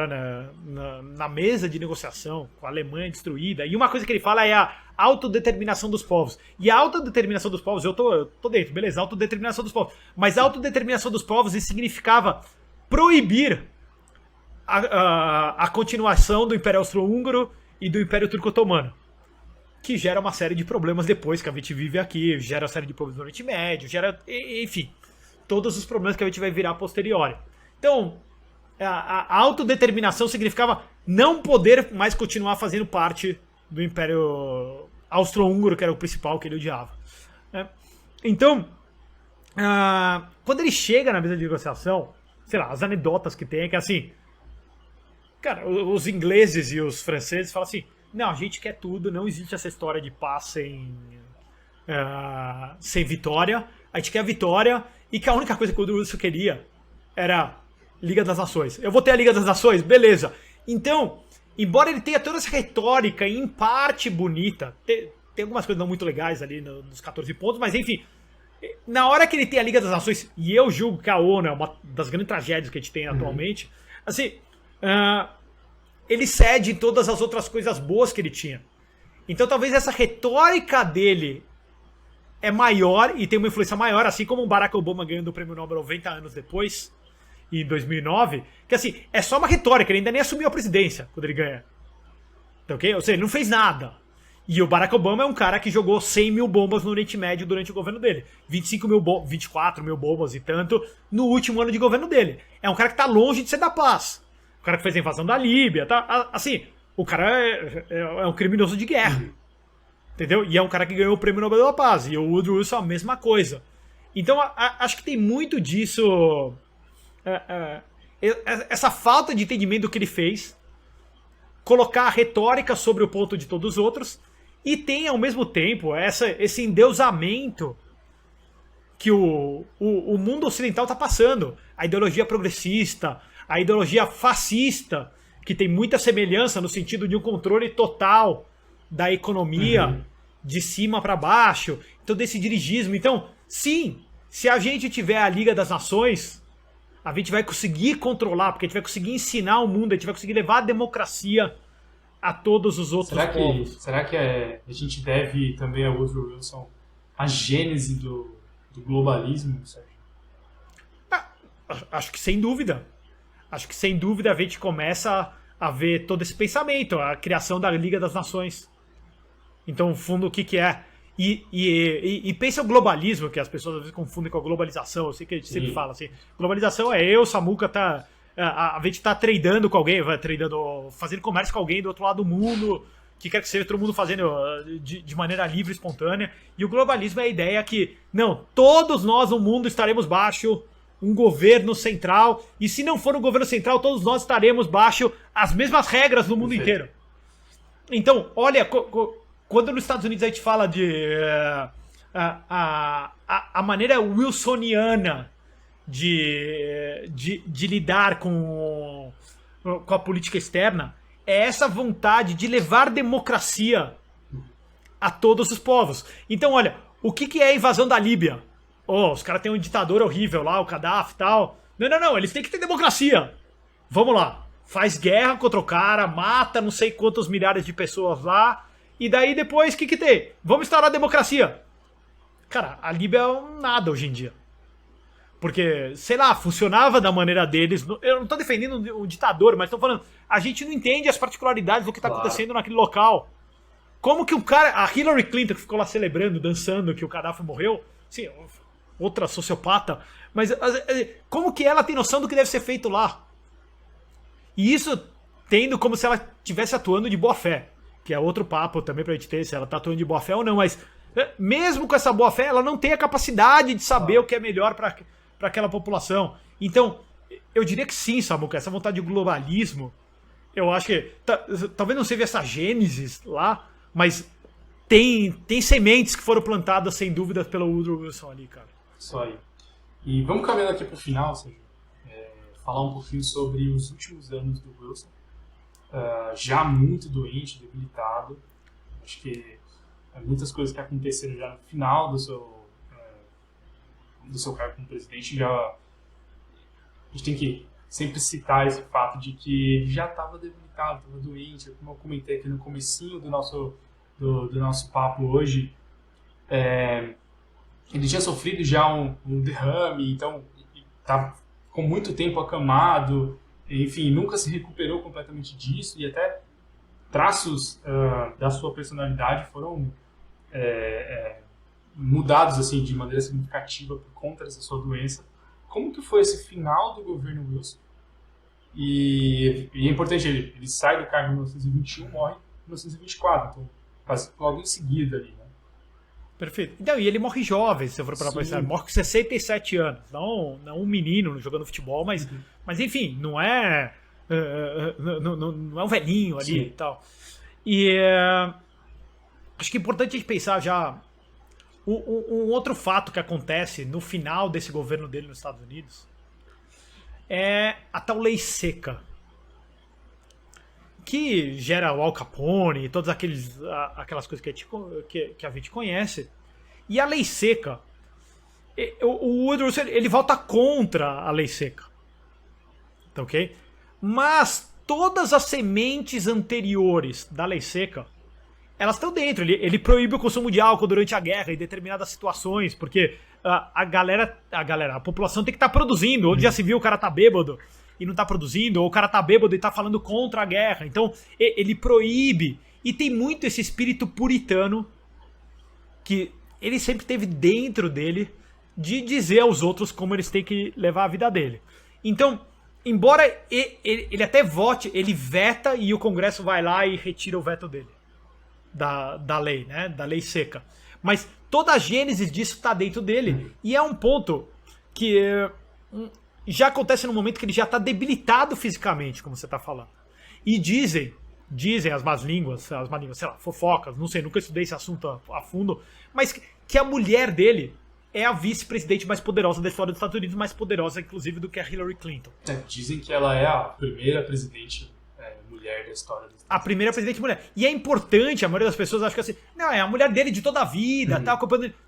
na mesa de negociação, com a Alemanha destruída, e uma coisa que ele fala é a autodeterminação dos povos. E a autodeterminação dos povos, eu tô dentro, beleza, autodeterminação dos povos. Mas a autodeterminação dos povos, isso significava proibir a continuação do Império Austro-Húngaro e do Império Turco-Otomano, que gera uma série de problemas depois que a gente vive aqui, gera uma série de problemas no Oriente Médio, enfim, todos os problemas que a gente vai virar a posteriori. Então, a autodeterminação significava não poder mais continuar fazendo parte do Império Austro-Húngaro, que era o principal que ele odiava. Então, quando ele chega na mesa de negociação, sei lá, as anedotas que tem é que assim, cara, os ingleses e os franceses falam assim, não, a gente quer tudo, não existe essa história de paz sem vitória, a gente quer a vitória, e que a única coisa que o Wilson queria era Liga das Nações. Eu vou ter a Liga das Nações? Beleza. Então, embora ele tenha toda essa retórica, em parte bonita, tem algumas coisas não muito legais ali nos 14 pontos, mas enfim, na hora que ele tem a Liga das Nações, e eu julgo que a ONU é uma das grandes tragédias que a gente tem atualmente, assim, ele cede em todas as outras coisas boas que ele tinha. Então talvez essa retórica dele é maior e tem uma influência maior, assim como o Barack Obama ganhando o prêmio Nobel 90 anos depois, em 2009, que assim, é só uma retórica, ele ainda nem assumiu a presidência quando ele ganha. Então, okay? Ou seja, ele não fez nada. E o Barack Obama é um cara que jogou 100 mil bombas no Oriente Médio durante o governo dele. 24 mil bombas e tanto no último ano de governo dele. É um cara que tá longe de ser da paz. O cara que fez a invasão da Líbia, tá? Assim, o cara é um criminoso de guerra. Entendeu? E é um cara que ganhou o Prêmio Nobel da Paz. E o Woodrow Wilson a mesma coisa. Então, acho que tem muito disso... essa falta de entendimento do que ele fez, colocar a retórica sobre o ponto de todos os outros, e tem ao mesmo tempo esse endeusamento que o mundo ocidental está passando. A ideologia progressista, a ideologia fascista, que tem muita semelhança no sentido de um controle total da economia, de cima para baixo, então desse dirigismo. Então, sim, se a gente tiver a Liga das Nações, A gente vai conseguir controlar, porque a gente vai conseguir ensinar o mundo, a gente vai conseguir levar a democracia a todos os outros povos. Será que a gente deve também a Woodrow Wilson a gênese do globalismo, Sérgio? Acho que sem dúvida. Acho que sem dúvida a gente começa a ver todo esse pensamento, a criação da Liga das Nações. Então, no fundo, o que é? E pensa o globalismo, que as pessoas às vezes confundem com a globalização. Eu sei que a gente sempre fala assim. Globalização é Samuca, a gente tá tradando com alguém, fazendo comércio com alguém do outro lado do mundo, que quer que seja, todo mundo fazendo de maneira livre, espontânea. E o globalismo é a ideia que, não, todos nós no mundo estaremos baixo um governo central, e se não for um governo central, todos nós estaremos baixo as mesmas regras no mundo inteiro. Então, olha, quando nos Estados Unidos a gente fala de a maneira wilsoniana de lidar com a política externa, é essa vontade de levar democracia a todos os povos. Então, olha, o que é a invasão da Líbia? Os caras têm um ditador horrível lá, o Gaddafi e tal. Não, eles têm que ter democracia. Vamos lá, faz guerra contra o cara, mata não sei quantos milhares de pessoas lá, e daí depois o que tem? Vamos instaurar a democracia. Cara, a Líbia é um nada hoje em dia. Porque, sei lá, funcionava da maneira deles. Eu não tô defendendo o ditador, mas tô falando, a gente não entende as particularidades do que tá acontecendo naquele local. Como que o cara, a Hillary Clinton, que ficou lá celebrando, dançando que o Gaddafi morreu, sim, outra sociopata, mas como que ela tem noção do que deve ser feito lá? E isso tendo como se ela estivesse atuando de boa fé, que é outro papo também pra gente ter, se ela tá atuando de boa fé ou não, mas mesmo com essa boa fé, ela não tem a capacidade de saber o que é melhor pra aquela população. Então, eu diria que sim, Samuca, essa vontade de globalismo, eu acho que talvez não seja essa gênesis lá, mas tem sementes que foram plantadas, sem dúvida, pelo Woodrow Wilson ali, cara. Isso aí. E vamos caminhando aqui pro final, Sérgio. Falar um pouquinho sobre os últimos anos do Wilson. Já muito doente, debilitado. Acho que muitas coisas que aconteceram já no final do seu cargo como presidente, a gente tem que sempre citar esse fato de que ele já estava debilitado, estava doente, como eu comentei aqui no comecinho do nosso papo hoje, ele tinha sofrido já um derrame, então estava com muito tempo acamado, enfim, nunca se recuperou completamente disso, e até traços da sua personalidade foram mudados assim, de maneira significativa por conta dessa sua doença. Como que foi esse final do governo Wilson? E é importante, ele sai do cargo em 1921, morre em 1924, então quase logo em seguida ali, né? Perfeito. Então, e ele morre jovem, se eu for para pensar, morre com 67 anos, não um menino jogando futebol, mas enfim, não é um velhinho ali. Sim. E tal. E acho que é importante a gente pensar já um outro fato que acontece no final desse governo dele nos Estados Unidos é a tal lei seca, que gera o Al Capone e todas aquelas coisas que a gente conhece. E a lei seca, o Woodrow ele vota contra a lei seca, tá ok? Mas todas as sementes anteriores da lei seca, elas estão dentro. Ele proíbe o consumo de álcool durante a guerra em determinadas situações, porque a população tem que estar produzindo. Onde já se viu o cara tá bêbado e não tá produzindo, ou o cara tá bêbado e tá falando contra a guerra. Então, ele proíbe. E tem muito esse espírito puritano que ele sempre teve dentro dele de dizer aos outros como eles têm que levar a vida dele. Então, embora ele até vote, ele veta e o Congresso vai lá e retira o veto dele. Da lei, né? Da lei seca. Mas toda a gênese disso está dentro dele. E é um ponto que já acontece no momento que ele já está debilitado fisicamente, como você está falando. E dizem as más línguas, sei lá, fofocas, não sei, nunca estudei esse assunto a fundo, mas que a mulher dele é a vice-presidente mais poderosa da história dos Estados Unidos, mais poderosa, inclusive, do que a Hillary Clinton. Dizem que ela é a primeira presidente mulher da história dos Estados Unidos. A primeira presidente mulher. E é importante, a maioria das pessoas acha que assim, não, é a mulher dele de toda a vida, tal.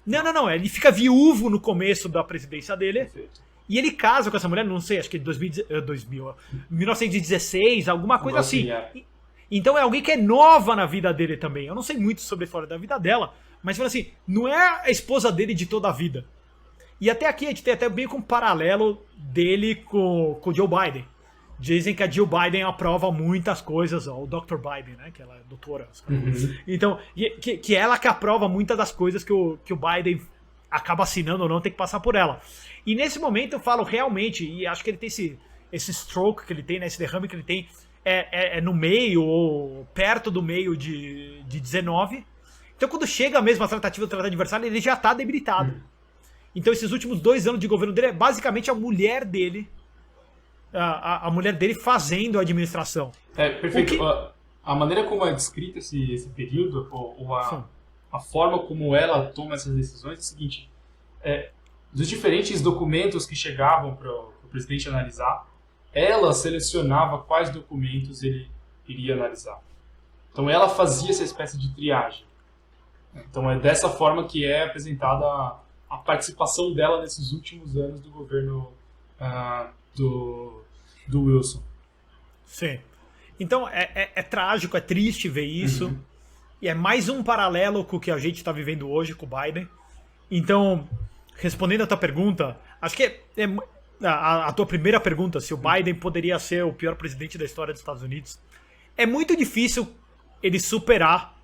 Não, ele fica viúvo no começo da presidência dele. Perfeito. E ele casa com essa mulher, não sei, acho que 1916, alguma coisa assim. Então é alguém que é nova na vida dele também. Eu não sei muito sobre a história da vida dela, mas assim, não é a esposa dele de toda a vida. E até aqui a gente tem até bem com um paralelo dele com o Joe Biden. Dizem que a Jill Biden aprova muitas coisas, ó, o Dr. Biden, né, que ela é doutora. Então, que ela que aprova muitas das coisas que o Biden acaba assinando ou não, tem que passar por ela. E nesse momento eu falo realmente, e acho que ele tem esse stroke que ele tem, né, esse derrame que ele tem, é no meio ou perto do meio de 19. Então quando chega mesmo a tratativa do tratado de Versalhes, ele já está debilitado. Então esses últimos 2 anos de governo dele é basicamente a mulher dele, a mulher dele fazendo a administração. Perfeito. A maneira como é descrito esse período, ou a forma como ela toma essas decisões é o seguinte: dos diferentes documentos que chegavam para o presidente analisar, ela selecionava quais documentos ele iria analisar. Então ela fazia essa espécie de triagem. Então é dessa forma que é apresentada a participação dela nesses últimos anos do governo do Wilson. Sim. Então é trágico, é triste ver isso. E é mais um paralelo com o que a gente está vivendo hoje com o Biden. Então, respondendo a tua pergunta, acho que a tua primeira pergunta, se o Biden poderia ser o pior presidente da história dos Estados Unidos, é muito difícil ele superar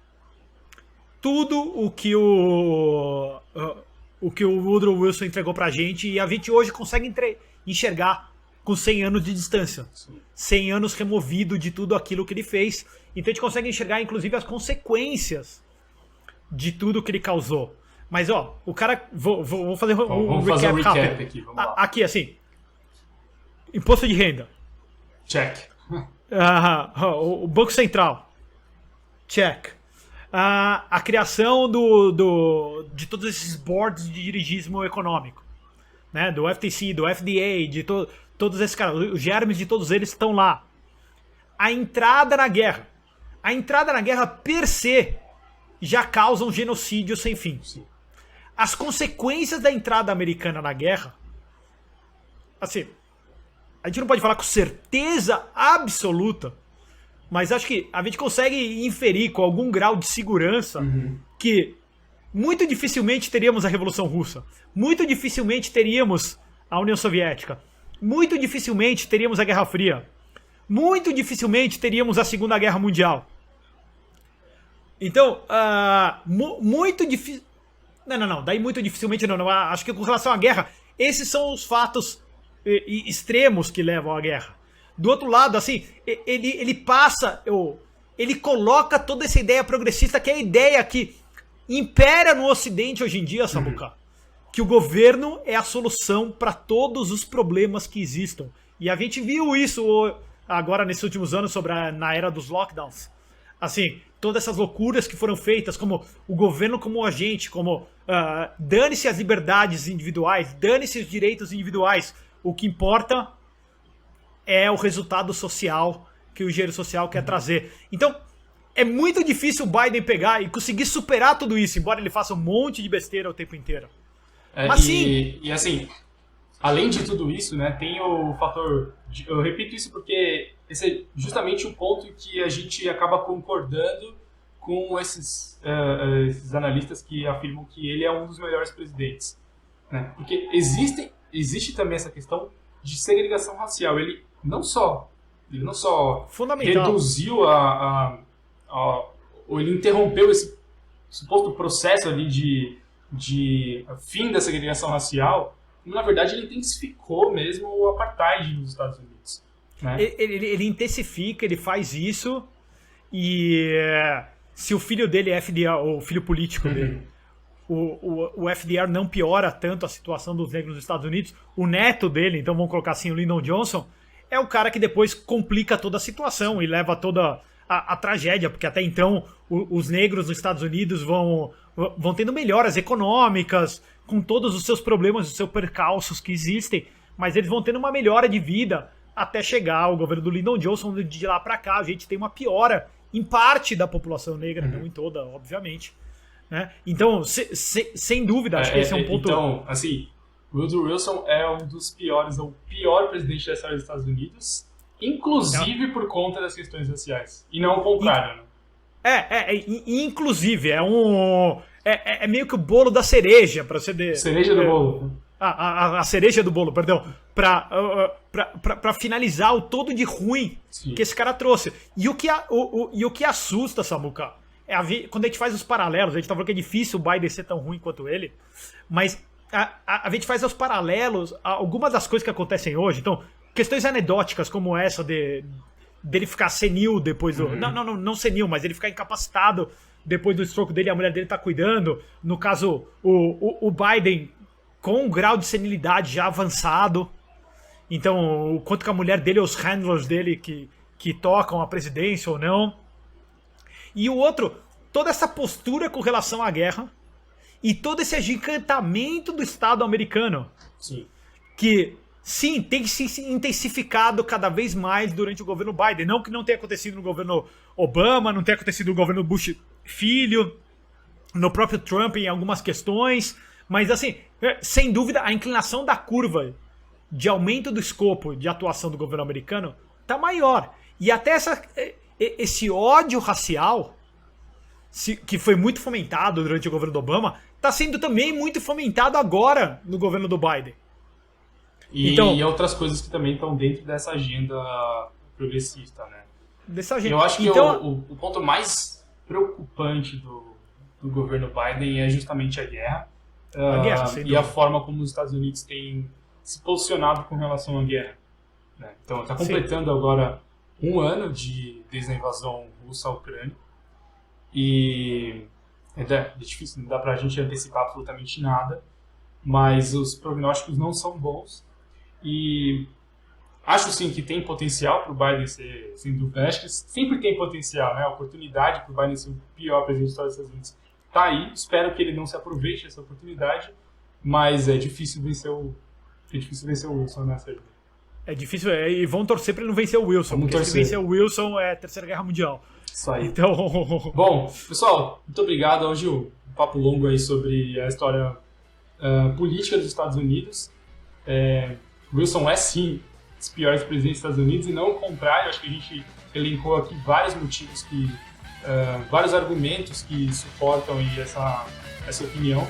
tudo o que o Woodrow Wilson entregou pra gente, e a gente hoje consegue enxergar com 100 anos de distância. 100 anos removido de tudo aquilo que ele fez. Então a gente consegue enxergar, inclusive, as consequências de tudo que ele causou. Mas, ó, o cara... Vou fazer um recap rápido aqui. Vamos lá. Aqui, assim. Imposto de renda. Check. O Banco Central. Check. A criação de todos esses boards de dirigismo econômico. Né? Do FTC, do FDA, de todos esses caras. Os germes de todos eles estão lá. A entrada na guerra. A entrada na guerra, per se, já causa um genocídio sem fim. Sim. As consequências da entrada americana na guerra, assim, a gente não pode falar com certeza absoluta, mas acho que a gente consegue inferir com algum grau de segurança que muito dificilmente teríamos a Revolução Russa, muito dificilmente teríamos a União Soviética, muito dificilmente teríamos a Guerra Fria, muito dificilmente teríamos a Segunda Guerra Mundial. Então, muito difícil... Não. Daí muito dificilmente não. Acho que com relação à guerra, esses são os fatos extremos que levam à guerra. Do outro lado, assim, ele passa... Ele coloca toda essa ideia progressista, que é a ideia que impera no Ocidente hoje em dia, Samuca. Que o governo é a solução para todos os problemas que existam. E a gente viu isso agora nesses últimos anos na era dos lockdowns. Assim, todas essas loucuras que foram feitas, como o governo como agente, como dane-se as liberdades individuais, dane-se os direitos individuais. O que importa é o resultado social que o engenheiro social quer trazer. Então, é muito difícil o Biden pegar e conseguir superar tudo isso, embora ele faça um monte de besteira o tempo inteiro. Mas sim. E assim, além de tudo isso, né, tem o fator... Eu repito isso porque esse é justamente o ponto que a gente acaba concordando com esses analistas que afirmam que ele é um dos melhores presidentes. Né? Porque existe também essa questão de segregação racial. Ele não só reduziu ou ele interrompeu esse suposto processo ali de fim da segregação racial, como na verdade ele intensificou mesmo o apartheid nos Estados Unidos. Né? Ele intensifica, ele faz isso, e se o filho dele é FDR, o filho político dele, o FDR não piora tanto a situação dos negros nos Estados Unidos, o neto dele, então vamos colocar assim, o Lyndon Johnson, é o cara que depois complica toda a situação e leva toda a tragédia, porque até então os negros nos Estados Unidos vão tendo melhoras econômicas, com todos os seus problemas, os seus percalços que existem, mas eles vão tendo uma melhora de vida até chegar ao governo do Lyndon Johnson. De lá pra cá a gente tem uma piora em parte da população negra, não em toda, obviamente. Né? Então, sem dúvida, acho que esse é um ponto... Então, assim, Woodrow Wilson é um dos piores, ou o pior presidente da história dos Estados Unidos, inclusive por conta das questões raciais. E não o contrário, né? Inclusive, é meio que o bolo da cereja, pra você... Cereja do bolo. A cereja do bolo, perdão. Pra finalizar o todo de ruim que esse cara trouxe. E o que assusta, Samuca, quando a gente faz os paralelos, a gente tá falando que é difícil o Biden ser tão ruim quanto ele, mas a gente faz os paralelos a algumas das coisas que acontecem hoje. Então, questões anedóticas como essa dele ficar senil depois do... Não senil, mas ele ficar incapacitado depois do stroke dele, a mulher dele tá cuidando. No caso, o Biden com um grau de senilidade já avançado. Então, o quanto que a mulher dele, os handlers dele que tocam a presidência ou não. E o outro, toda essa postura com relação à guerra e todo esse agigantamento do Estado americano. Sim. Que, sim, tem se intensificado cada vez mais durante o governo Biden. Não que não tenha acontecido no governo Obama, não tenha acontecido no governo Bush filho, no próprio Trump em algumas questões. Mas, assim, sem dúvida, a inclinação da curva de aumento do escopo de atuação do governo americano tá maior. E até esse ódio racial, que foi muito fomentado durante o governo do Obama, tá sendo também muito fomentado agora no governo do Biden. E outras coisas que também estão dentro dessa agenda progressista, né? Dessa agenda. Eu acho que o ponto mais preocupante do governo Biden é justamente a guerra. E a forma como os Estados Unidos têm se posicionado com relação à guerra, né? Então, está completando agora um ano desde a invasão russa à Ucrânia. E é difícil, não dá pra gente antecipar absolutamente nada, mas os prognósticos não são bons. E acho sim que tem potencial para o Biden ser, sem dúvida, acho que sempre tem potencial, né? A oportunidade para o Biden ser o pior presidente da história dos Estados Unidos tá aí. Espero que ele não se aproveite dessa oportunidade, mas é difícil vencer o Wilson, né, Sérgio? É difícil, e vão torcer para ele não vencer o Wilson, porque se vencer o Wilson é a Terceira Guerra Mundial. Isso aí. Então... Bom, pessoal, muito obrigado. Hoje um papo longo aí sobre a história política dos Estados Unidos. Wilson é sim dos piores presidentes dos Estados Unidos e não o contrário. Acho que a gente elencou aqui vários motivos, vários argumentos que suportam aí essa opinião.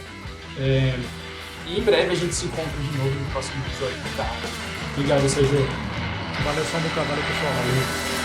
E em breve a gente se encontra de novo no próximo episódio. Tá? Obrigado, Sérgio. Valeu, Samuca. Valeu, pessoal. Valeu.